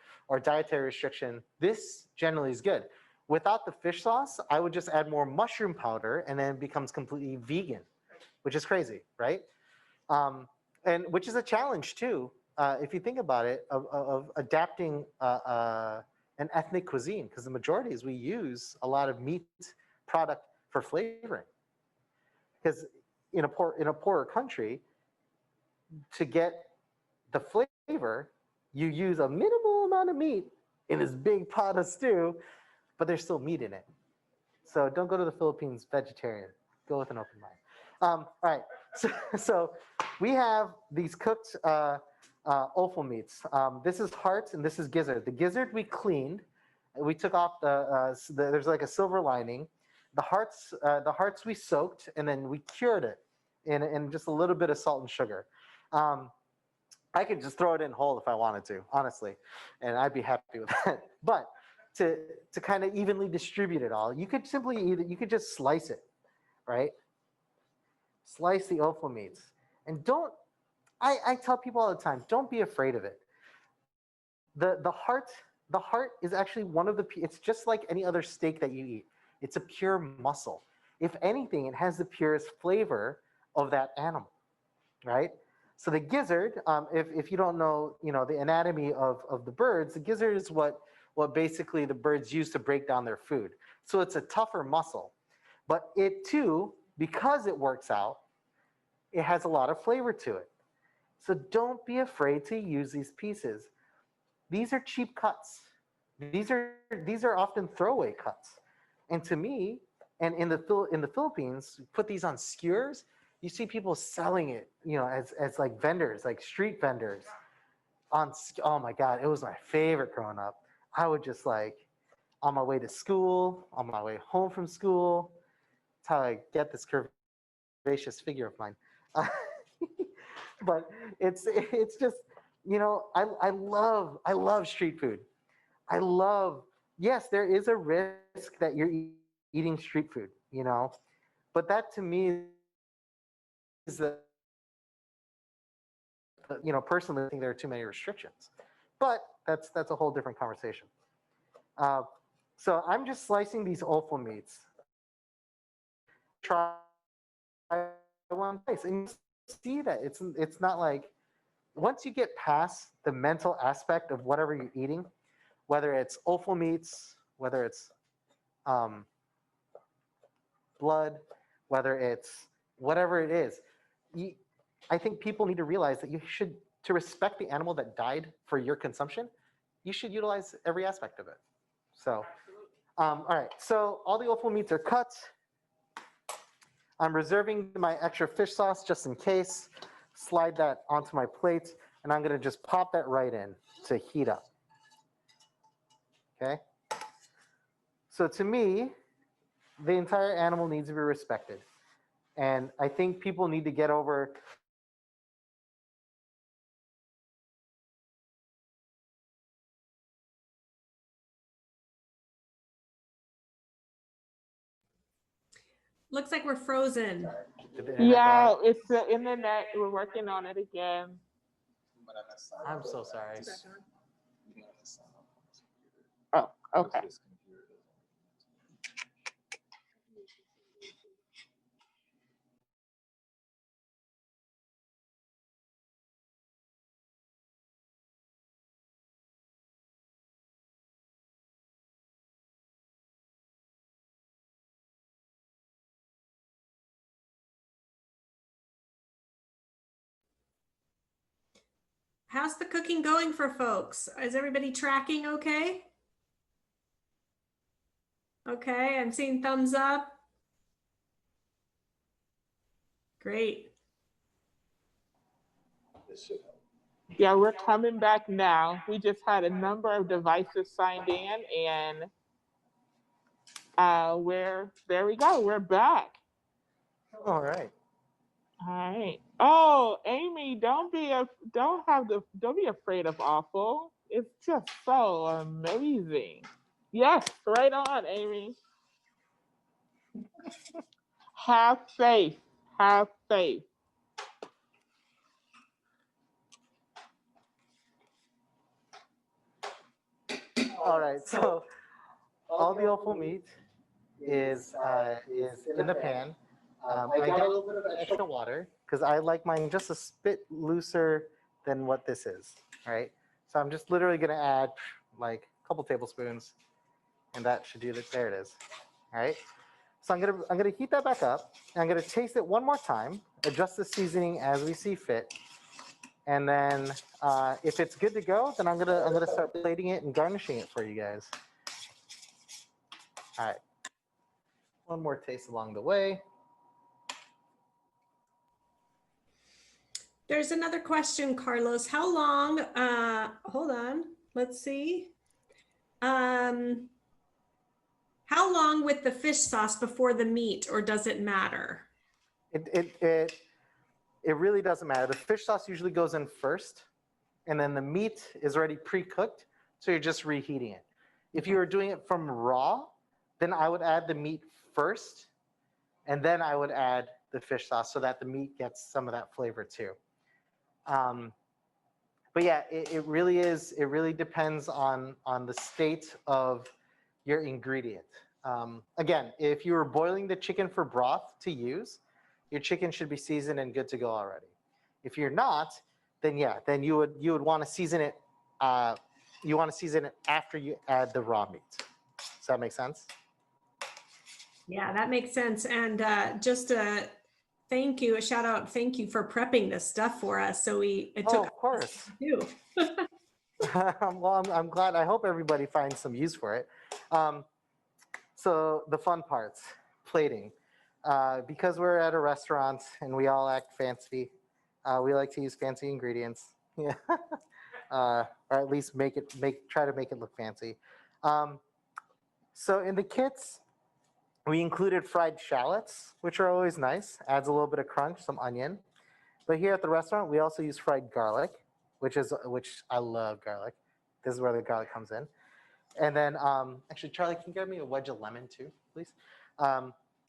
S3: dietary restriction, this generally is good. Without the fish sauce, I would just add more mushroom powder, and then it becomes completely vegan, which is crazy, right? And which is a challenge too, if you think about it, of adapting an ethnic cuisine, because the majority is we use a lot of meat product for flavoring. Because in a poorer country, to get the flavor, you use a minimal amount of meat in this big pot of stew, but there's still meat in it. So don't go to the Philippines vegetarian. Go with an open mind. All right, so we have these cooked offal meats. This is heart and this is gizzard. The gizzard we cleaned. We took off there's like a silver lining. The hearts we soaked, and then we cured it in just a little bit of salt and sugar. I could just throw it in whole if I wanted to, honestly, and I'd be happy with that. But to kind of evenly distribute it all, you could simply you could just slice it, right? Slice the offal meats, and I tell people all the time, don't be afraid of it. The heart is actually one of it's just like any other steak that you eat. It's a pure muscle. If anything, it has the purest flavor of that animal, right? So the gizzard, if you don't know, the anatomy of the birds, the gizzard is what basically the birds use to break down their food. So it's a tougher muscle. But it too, because it works out, it has a lot of flavor to it. So don't be afraid to use these pieces. These are cheap cuts. These are often throwaway cuts. And to me, and in the Philippines, put these on skewers. You see people selling it, as like vendors, like street vendors. Oh my God, it was my favorite growing up. I would just like, on my way to school, on my way home from school. That's how I get this curvaceous figure of mine. But it's just, I love street food. Yes, there is a risk that you're eating street food, but that to me is that, personally I think there are too many restrictions, but that's a whole different conversation. So I'm just slicing these offal meats. Try one place. And you see that it's not like, once you get past the mental aspect of whatever you're eating, whether it's offal meats, whether it's blood, whether it's whatever it is, I think people need to realize that to respect the animal that died for your consumption, you should utilize every aspect of it. So, all right, so all the offal meats are cut. I'm reserving my extra fish sauce just in case. Slide that onto my plate, and I'm gonna just pop that right in to heat up. Okay? So to me, the entire animal needs to be respected. And I think people need to get over
S1: Looks like we're frozen.
S2: Yeah, it's the internet. We're working on it again.
S3: I'm so sorry.
S2: Oh, okay.
S1: How's the cooking going for folks? Is everybody tracking okay? Okay, I'm seeing thumbs up. Great.
S2: Yeah, we're coming back now. We just had a number of devices signed in, and there we go. We're back.
S3: All right.
S2: All right. Oh, Amy, don't be afraid of awful. It's just so amazing. Yes, right on, Amy. Have faith. Have faith.
S3: All right. So all the offal meat is in the pan. I got a little bit of extra water because I like mine just a bit looser than what this is. All right. So I'm just literally gonna add like a couple tablespoons, and that should do it. There it is. All right. So I'm gonna heat that back up, and I'm gonna taste it one more time, adjust the seasoning as we see fit, and then if it's good to go, then I'm gonna start plating it and garnishing it for you guys. All right. One more taste along the way.
S1: There's another question, Carlos. How long, hold on, let's see. How long with the fish sauce before the meat, or does it matter?
S3: It really doesn't matter. The fish sauce usually goes in first, and then the meat is already pre-cooked, so you're just reheating it. If you were doing it from raw, then I would add the meat first, and then I would add the fish sauce so that the meat gets some of that flavor too. But yeah, it really depends on the state of your ingredient. Again, if you were boiling the chicken for broth to use, your chicken should be seasoned and good to go already. If you're not, then yeah, then you would want to season it. You want to season it after you add the raw meat. Does that make sense?
S1: Yeah, that makes sense. And just a thank you, a shout out, thank you for prepping this stuff for us. So it took
S3: of course.
S1: too.
S3: Well, I'm glad. I hope everybody finds some use for it. So the fun parts, plating. Because we're at a restaurant and we all act fancy, we like to use fancy ingredients. Yeah. Or at least try to make it look fancy. So in the kits, we included fried shallots, which are always nice. Adds a little bit of crunch, some onion. But here at the restaurant, we also use fried garlic, which I love garlic. This is where the garlic comes in. And then, actually, Charlie, can you get me a wedge of lemon too, please?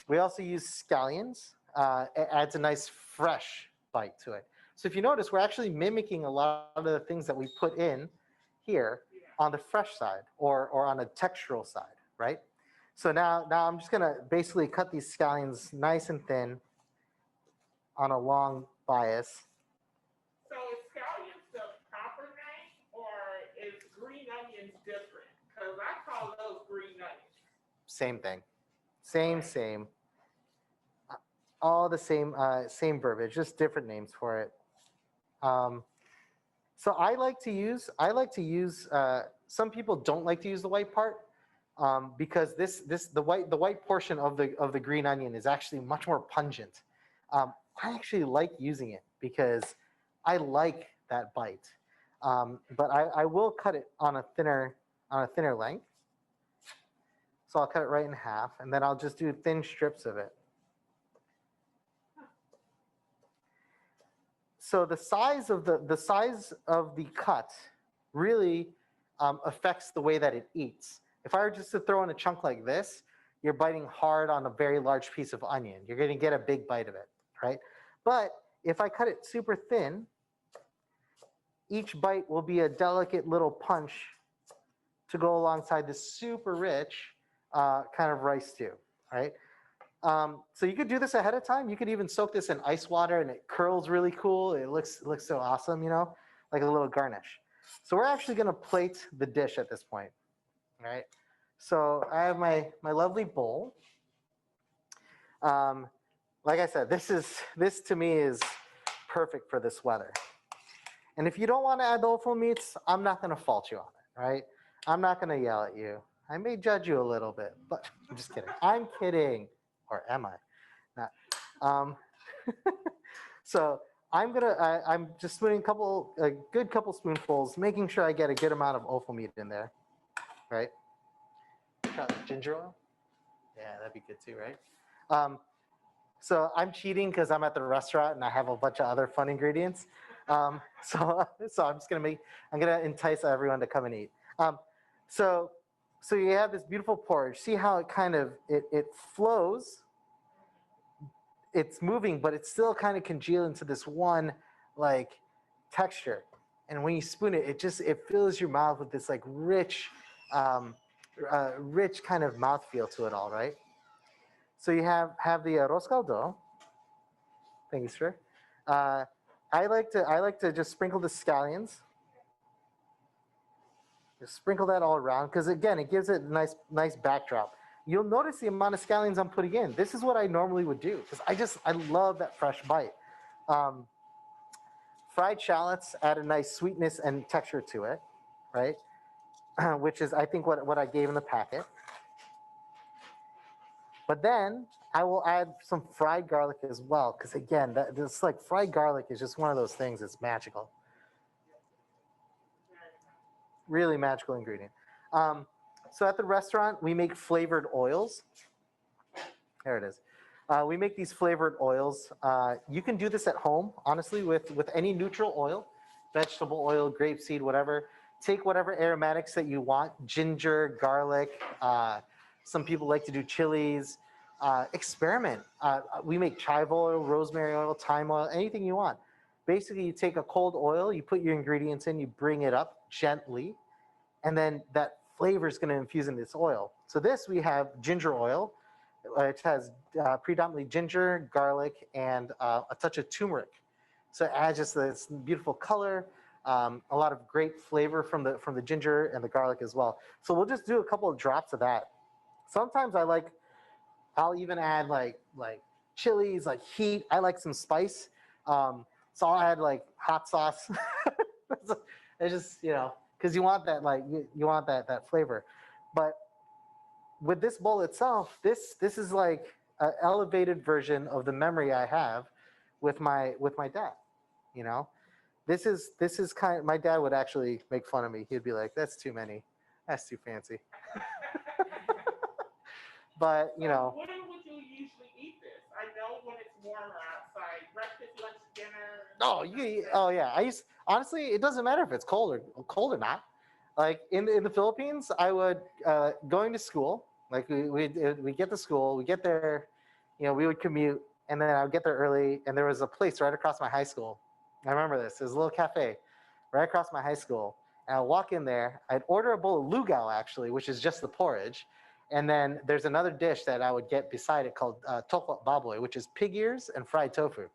S3: We also use scallions. It adds a nice fresh bite to it. So if you notice, we're actually mimicking a lot of the things that we put in here on the fresh side or on a textural side, right? So now I'm just gonna basically cut these scallions nice and thin, on a long bias.
S2: So is scallions the proper name, or is green onions different? Because I call those green onions.
S3: Same thing. Same. All the same verbiage, just different names for it. So I like to use. Some people don't like to use the white part because the white portion of the green onion is actually much more pungent. I actually like using it because I like that bite. But I will cut it on a thinner length. So I'll cut it right in half, and then I'll just do thin strips of it. So the size of the cut really affects the way that it eats. If I were just to throw in a chunk like this, you're biting hard on a very large piece of onion. You're going to get a big bite of it, right? But if I cut it super thin, each bite will be a delicate little punch to go alongside this super rich kind of rice stew, right? So you could do this ahead of time. You could even soak this in ice water, and it curls really cool. It looks so awesome, you know, like a little garnish. So we're actually going to plate the dish at this point, right? So I have my lovely bowl. Like I said, this to me is perfect for this weather. And if you don't want to add the offal meats, I'm not going to fault you on it, right? I'm not going to yell at you. I may judge you a little bit, but I'm just kidding. I'm kidding. Or am I? Not. So I'm just putting a good couple spoonfuls, making sure I get a good amount of offal meat in there, right? Ginger oil? Yeah, that'd be good too, right? So I'm cheating because I'm at the restaurant and I have a bunch of other fun ingredients. So I'm gonna entice everyone to come and eat. So you have this beautiful porridge. See how it kind of it flows. It's moving, but it's still kind of congealed into this one like texture. And when you spoon it, it fills your mouth with this like rich kind of mouthfeel to it all, right? So you have the Arrozcaldo. Thank you, sir. I like to just sprinkle the scallions. Just sprinkle that all around because again, it gives it a nice backdrop. You'll notice the amount of scallions I'm putting in. This is what I normally would do because I love that fresh bite. Fried shallots add a nice sweetness and texture to it, right? Which is I think what I gave in the packet. But then I will add some fried garlic as well because again, this like fried garlic is just one of those things that's magical. Really magical ingredient. So at the restaurant, we make flavored oils. There it is. We make these flavored oils. You can do this at home, honestly, with any neutral oil, vegetable oil, grapeseed, whatever. Take whatever aromatics that you want, ginger, garlic. Some people like to do chilies. Experiment. We make chive oil, rosemary oil, thyme oil, anything you want. Basically, you take a cold oil, you put your ingredients in, you bring it up gently, and then that flavor is going to infuse in this oil. So this, we have ginger oil, which has predominantly ginger, garlic, and a touch of turmeric. So it adds just this beautiful color, a lot of great flavor from the ginger and the garlic as well. So we'll just do a couple of drops of that. Sometimes I'll even add like chilies, like heat. I like some spice. So I'll add like hot sauce. It's just, you know, because you want that you want that flavor. But with this bowl itself, this is like an elevated version of the memory I have with my dad. You know, this is kind of, my dad would actually make fun of me. He'd be like, "That's too many. That's too fancy." But you know.
S2: When would you usually eat this? I know when it's warmer outside, breakfast, lunch, dinner.
S3: Oh yeah. Honestly, it doesn't matter if it's cold or not. Like in the Philippines, I would going to school. Like we get to school, we get there, you know, we would commute, and then I would get there early, and there was a place right across my high school. I remember this. There's a little cafe right across my high school, and I'd walk in there. I'd order a bowl of lugao actually, which is just the porridge. And then there's another dish that I would get beside it called tokwa baboy, which is pig ears and fried tofu.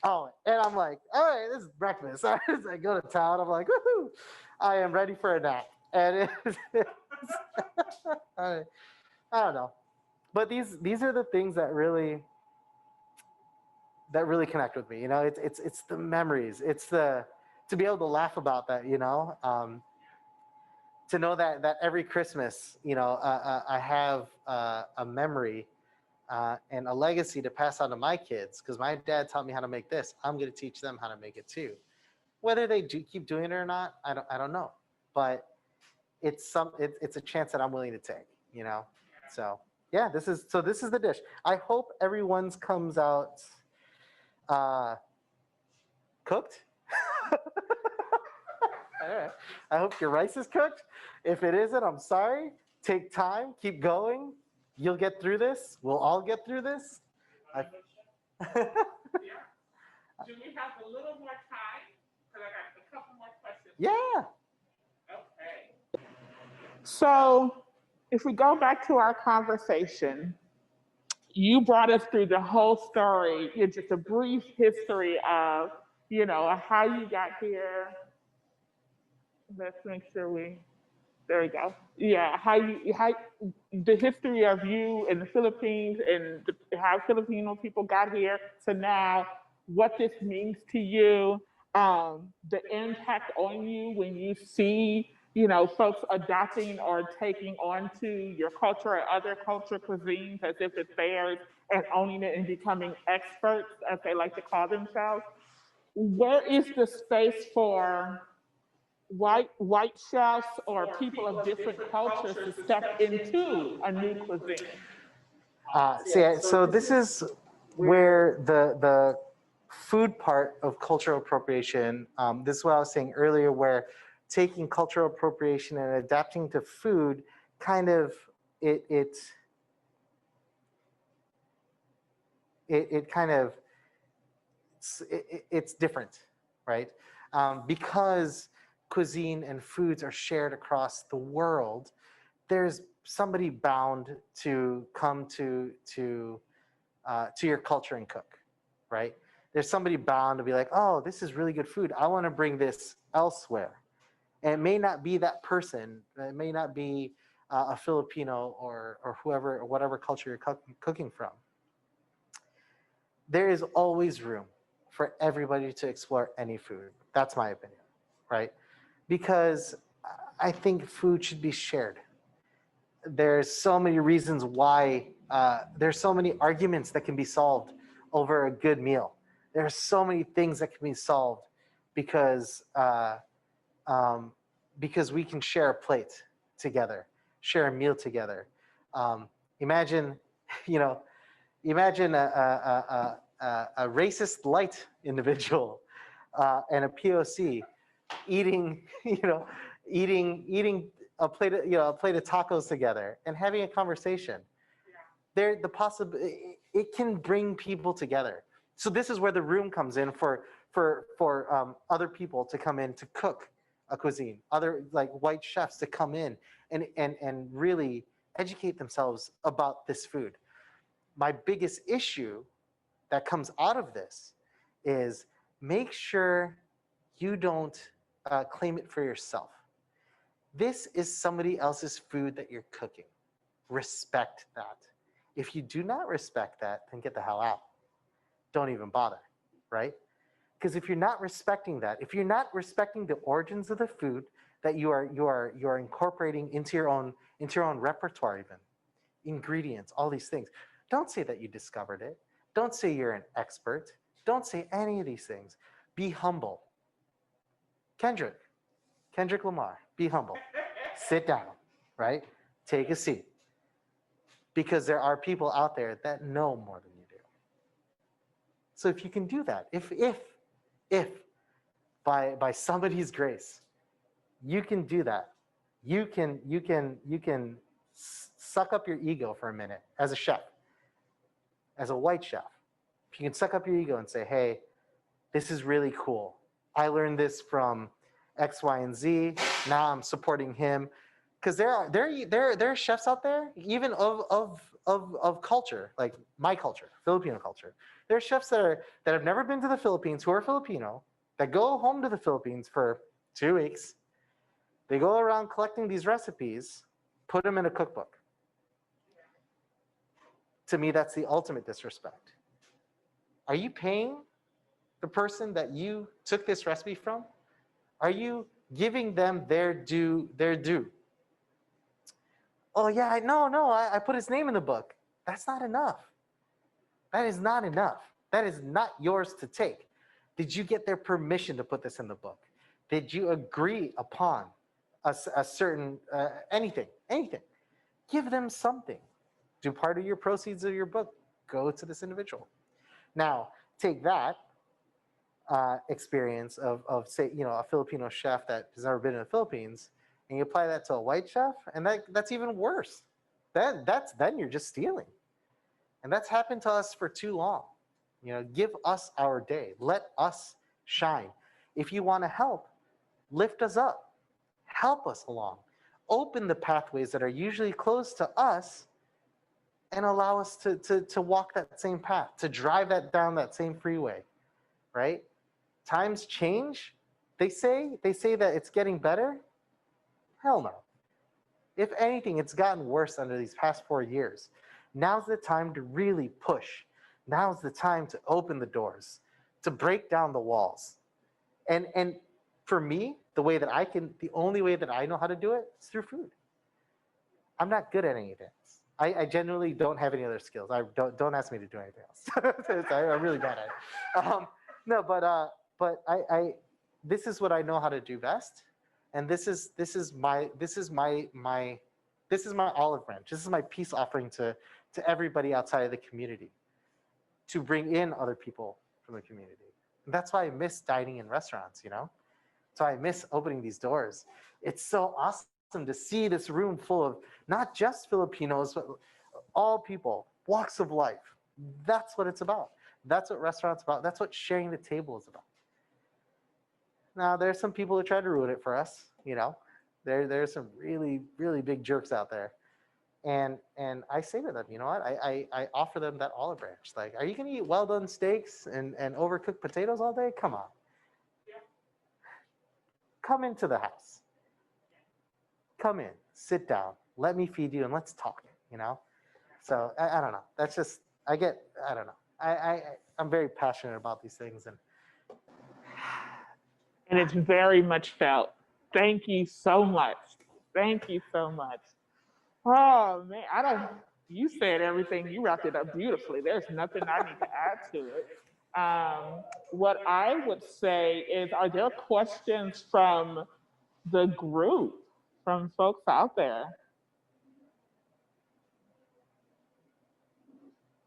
S3: Oh, and I'm like, all right, this is breakfast. As I go to town, I'm like, woohoo, I am ready for a nap. And I don't know. But these are the things that really connect with me. You know, it's the memories. It's the to be able to laugh about that, you know. To know that every Christmas, you know, I have a memory and a legacy to pass on to my kids because my dad taught me how to make this. I'm going to teach them how to make it too. Whether they keep doing it or not, I don't know. But it's a chance that I'm willing to take, you know. So yeah, this is the dish. I hope everyone's comes out cooked. All right. I hope your rice is cooked. If it isn't, I'm sorry. Take time. Keep going. You'll get through this. We'll all get through this.
S2: Do we have a little more time? Because I got a couple more questions.
S3: Yeah.
S2: Okay. So if we go back to our conversation, you brought us through the whole story, just a brief history of, you know, how you got here. Let's make sure there we go. Yeah, how the history of you in the Philippines and how Filipino people got here to now, what this means to you, the impact on you when you see, you know, folks adopting or taking on to your culture or other culture cuisines as if it's theirs and owning it and becoming experts, as they like to call themselves. Where is the space for white chefs or people of different cultures to step into a new cuisine?
S3: So this is where the food part of cultural appropriation. This is what I was saying earlier, where taking cultural appropriation and adapting to food, kind of it's different, right? Because cuisine and foods are shared across the world, there's somebody bound to come to your culture and cook, right? There's somebody bound to be like, oh, this is really good food. I want to bring this elsewhere. And it may not be that person. It may not be a Filipino or whoever, or whatever culture you're cooking from. There is always room for everybody to explore any food. That's my opinion, right? Because I think food should be shared. There's so many reasons why, there's so many arguments that can be solved over a good meal. There's so many things that can be solved because we can share a plate together, share a meal together. Imagine, imagine a racist light individual and a POC eating a plate of tacos together and having a conversation. It can bring people together. So this is where the room comes in for other people to come in to cook a cuisine, other like white chefs to come in and really educate themselves about this food. My biggest issue that comes out of this is make sure you don't claim it for yourself. This is somebody else's food that you're cooking. Respect that. If you do not respect that, then get the hell out. Don't even bother, right? Because if you're not respecting that, if you're not respecting the origins of the food that you are incorporating into your own repertoire, even ingredients, all these things, don't say that you discovered it. Don't say you're an expert. Don't say any of these things. Be humble. Kendrick Lamar, be humble. Sit down, right? Take a seat. Because there are people out there that know more than you do. So if you can do that, if by somebody's grace, you can do that, you can suck up your ego for a minute as a chef, as a white chef. If you can suck up your ego and say, hey, this is really cool. I learned this from X, Y, and Z. Now I'm supporting him. because there are chefs out there, even of culture, like my culture, Filipino culture. There are chefs that have never been to the Philippines, who are Filipino, that go home to the Philippines for 2 weeks. They go around collecting these recipes, put them in a cookbook. To me, that's the ultimate disrespect. Are you paying the person that you took this recipe from? Are you giving them their due? Oh yeah, no, I put his name in the book. That's not enough. That is not enough. That is not yours to take. Did you get their permission to put this in the book? Did you agree upon a certain anything? Give them something. Do part of your proceeds of your book go to this individual. Now, take that experience of say, a Filipino chef that has never been in the Philippines, and you apply that to a white chef, and that's even worse. Then you're just stealing. And that's happened to us for too long. Give us our day. Let us shine. If you want to help, lift us up. Help us along. Open the pathways that are usually closed to us and allow us to walk that same path, to drive that down that same freeway, right? Times change. They say that it's getting better. Hell no. If anything, it's gotten worse under these past 4 years. Now's the time to really push. Now's the time to open the doors, to break down the walls. And for me, the only way that I know how to do it is through food. I'm not good at anything else. I genuinely don't have any other skills. Don't ask me to do anything else. I'm really bad at it. No, but I this is what I know how to do best, and this is my olive branch. This is my peace offering to everybody outside of the community, to bring in other people from the community. And that's why I miss dining in restaurants. So I miss opening these doors. It's so awesome to see this room full of not just Filipinos, but all people, walks of life. That's what it's about. That's what restaurants about. That's what sharing the table is about. Now, there's some people who try to ruin it for us. There's some really, really big jerks out there. And I say to them, you know what? I offer them that olive branch. Like, are you going to eat well-done steaks and overcooked potatoes all day? Come on. Come into the house. Come in, sit down, let me feed you, and let's talk, So I don't know. That's just, I don't know. I'm very passionate about these things.
S2: And it's very much felt. Thank you so much. Thank you so much. Oh man, you said everything. You wrapped it up beautifully. There's nothing I need to add to it. What I would say is, are there questions from the group, from folks out there?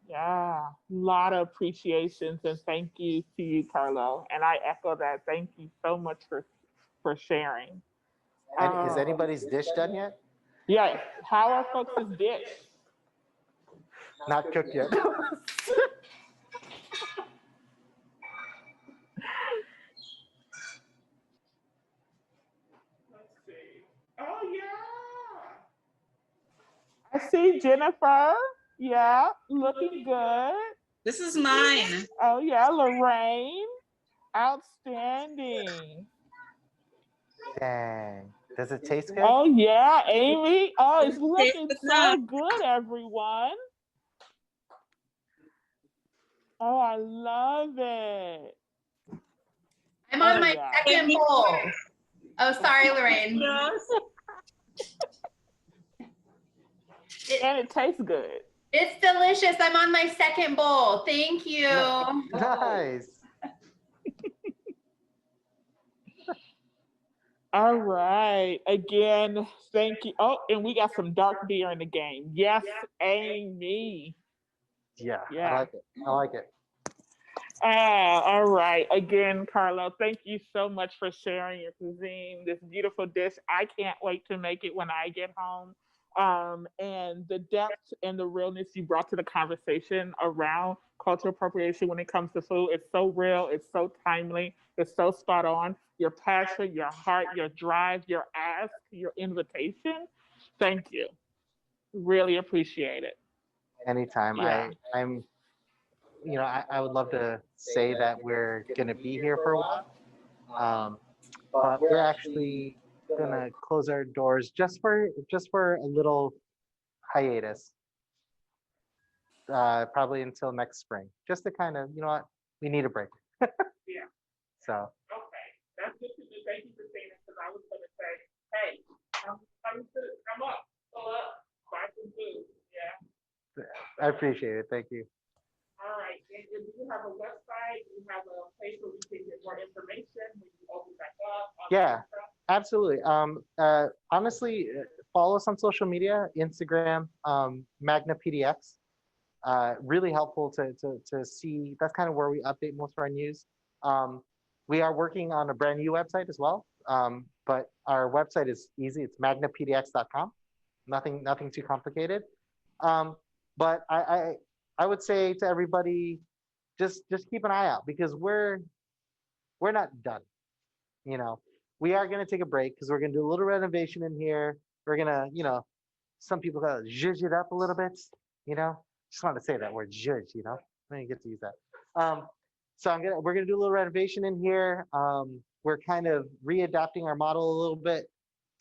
S2: Yeah, a lot of appreciations, and thank you to you, Carlo. And I echo that. Thank you so much for sharing.
S3: And is anybody's dish done yet?
S2: Yeah, how are folks' dish?
S3: Not cooked yet.
S2: Oh, yeah. I see Jennifer. Yeah, looking good.
S6: This is mine.
S2: Oh, yeah, Lorraine. Outstanding.
S3: Dang. Does it taste good?
S2: Oh, yeah, Amy. Oh, it's looking
S6: It's
S2: so good, everyone. Oh, I love it.
S7: I'm on my second bowl. Oh, sorry, Lorraine.
S2: And it tastes good.
S7: It's delicious. I'm on my second bowl. Thank you.
S3: Nice.
S2: All right. Again, thank you. Oh, and we got some dark beer in the game. Yes, Amy.
S3: Yeah. I like it.
S2: All right. Again, Carlo, thank you so much for sharing your cuisine, this beautiful dish. I can't wait to make it when I get home. And the depth and the realness you brought to the conversation around cultural appropriation when it comes to food, it's so real, it's so timely, it's so spot on. Your passion, your heart, your drive, your ask, your invitation Thank you. Really appreciate it.
S3: Anytime.
S2: Yeah.
S3: I'm, I would love to say that we're gonna be here for a while, but we're actually gonna close our doors just for a little hiatus, probably until next spring, just to kind of, we need a break.
S2: Yeah.
S3: So.
S2: Okay. That's good to do. Thank you for saying that because I was going to say, hey, come up, pull up, buy some food. Yeah.
S3: I appreciate it. Thank you.
S2: All right. And do you have a website? Do you have a place where we can get more information when you open back up?
S3: Yeah, absolutely. Honestly, follow us on social media, Instagram, Magna PDX. Really helpful to see. That's kind of where we update most of our news. We are working on a brand new website as well. But our website is easy. It's magnapdx.com. Nothing too complicated. But I would say to everybody, just keep an eye out because we're not done. We are going to take a break because we're going to do a little renovation in here. We're going to, some people call it zhuzh it up a little bit, just want to say that word zhuzh, I didn't get to use that. So we're going to do a little renovation in here. We're kind of readapting our model a little bit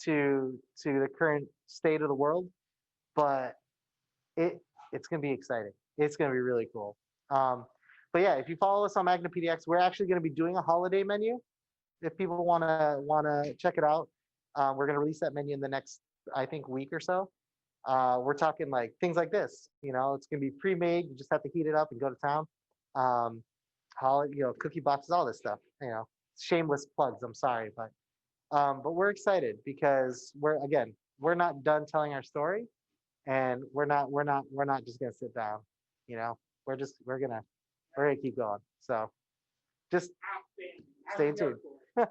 S3: to the current state of the world, but it's going to be exciting. It's going to be really cool. But yeah, if you follow us on Magna PDX, we're actually going to be doing a holiday menu. If people want to check it out, we're going to release that menu in the next, I think, week or so. We're talking like things like this. It's going to be pre-made. You just have to heat it up and go to town. Cookie boxes, all this stuff. Shameless plugs. I'm sorry, but we're excited because we're not done telling our story, and we're not just gonna sit down. We're gonna keep going. So just stay tuned.
S2: All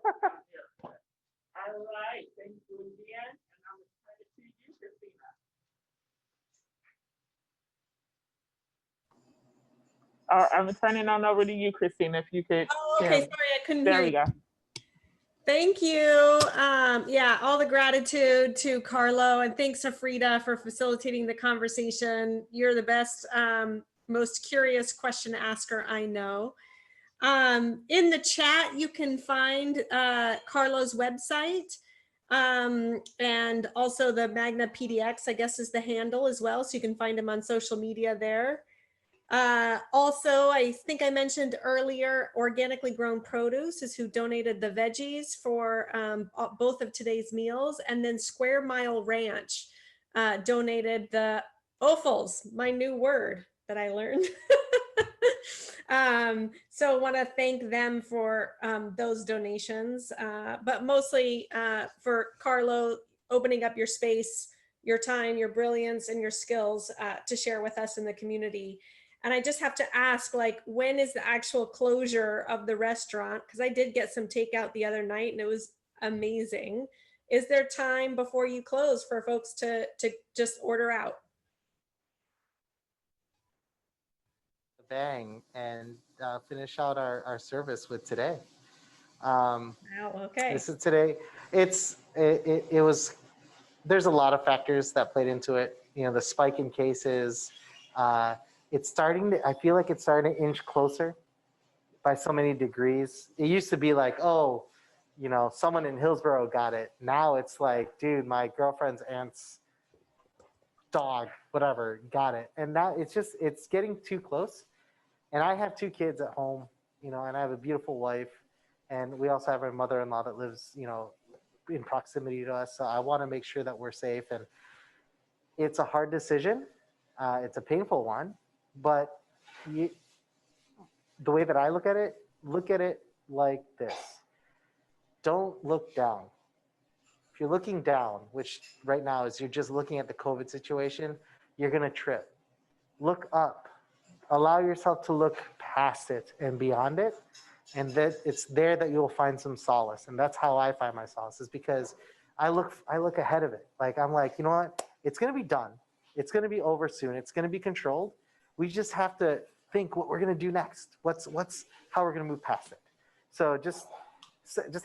S2: right. Thank you again. And I'm excited to you, Christina. I'm turning on over to you, Christina, if you could.
S1: Oh, okay. Sorry, I couldn't hear you.
S2: There we go.
S1: Thank you. Yeah, all the gratitude to Carlo, and thanks Afrita for facilitating the conversation. You're the best, most curious question asker I know. In the chat, you can find Carlo's website, and also the Magna PDX, I guess, is the handle as well. So you can find him on social media there. Also, I think I mentioned earlier, Organically Grown Produce is who donated the veggies for both of today's meals. And then Square Mile Ranch donated the offals, my new word that I learned. So I want to thank them for those donations, but mostly for Carlo opening up your space, your time, your brilliance, and your skills to share with us in the community. And I just have to ask, when is the actual closure of the restaurant? Because I did get some takeout the other night and it was amazing. Is there time before you close for folks to just order out?
S3: Bang and finish out our service with today.
S1: Wow, okay.
S3: This is today. It was. There's a lot of factors that played into it. The spike in cases. It's starting to. I feel like it's starting to inch closer by so many degrees. It used to be like, oh, someone in Hillsborough got it. Now it's like, dude, my girlfriend's aunt's dog, whatever, got it. And now it's getting too close. And I have 2 kids at home, and I have a beautiful wife, and we also have a mother-in-law that lives, in proximity to us. So I want to make sure that we're safe. And it's a hard decision. It's a painful one, but the way that I look at it like this. Don't look down. If you're looking down, which right now is you're just looking at the COVID situation, you're going to trip. Look up. Allow yourself to look past it and beyond it, and that it's there that you'll find some solace. And that's how I find my solace, is because I look ahead of it. I'm like, you know what? It's going to be done. It's going to be over soon. It's going to be controlled. We just have to think what we're going to do next. How we're going to move past it. So just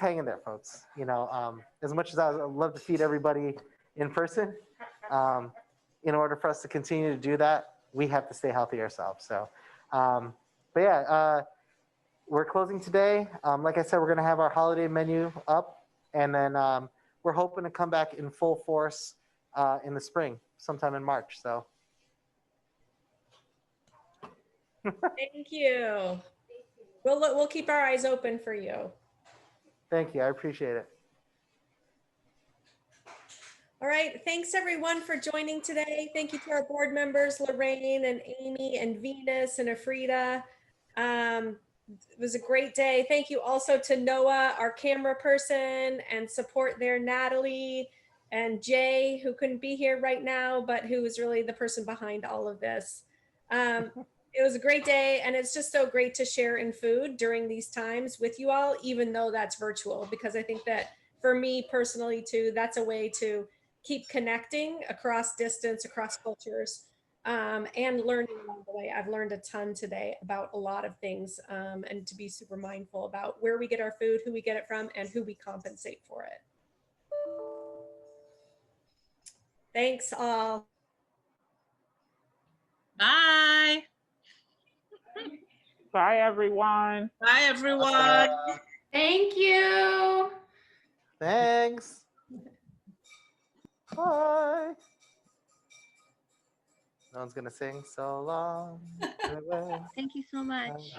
S3: hang in there, folks. As much as I love to feed everybody, in person. In order for us to continue to do that, we have to stay healthy ourselves. So, but yeah, we're closing today. Like I said, we're going to have our holiday menu up, and then we're hoping to come back in full force in the spring, sometime in March. So,
S1: Thank you. We'll keep our eyes open for you.
S3: thank you. I appreciate it.
S1: All right. Thanks everyone for joining today. Thank you to our board members, Lorraine and Amy and Venus and Afrita. It was a great day. Thank you also to Noah, our camera person, and support there, Natalie and Jay, who couldn't be here right now, but who is really the person behind all of this. It was a great day, and it's just so great to share in food during these times with you all, even though that's virtual, because I think that for me personally too, that's a way to keep connecting across distance, across cultures, and learning along the way. I've learned a ton today about a lot of things, and to be super mindful about where we get our food, who we get it from, and who we compensate for it. Thanks all.
S6: Bye.
S2: Bye, everyone.
S6: Bye, everyone.
S7: Thank you.
S3: Thanks. Bye. No one's gonna sing so long.
S8: Thank you so much.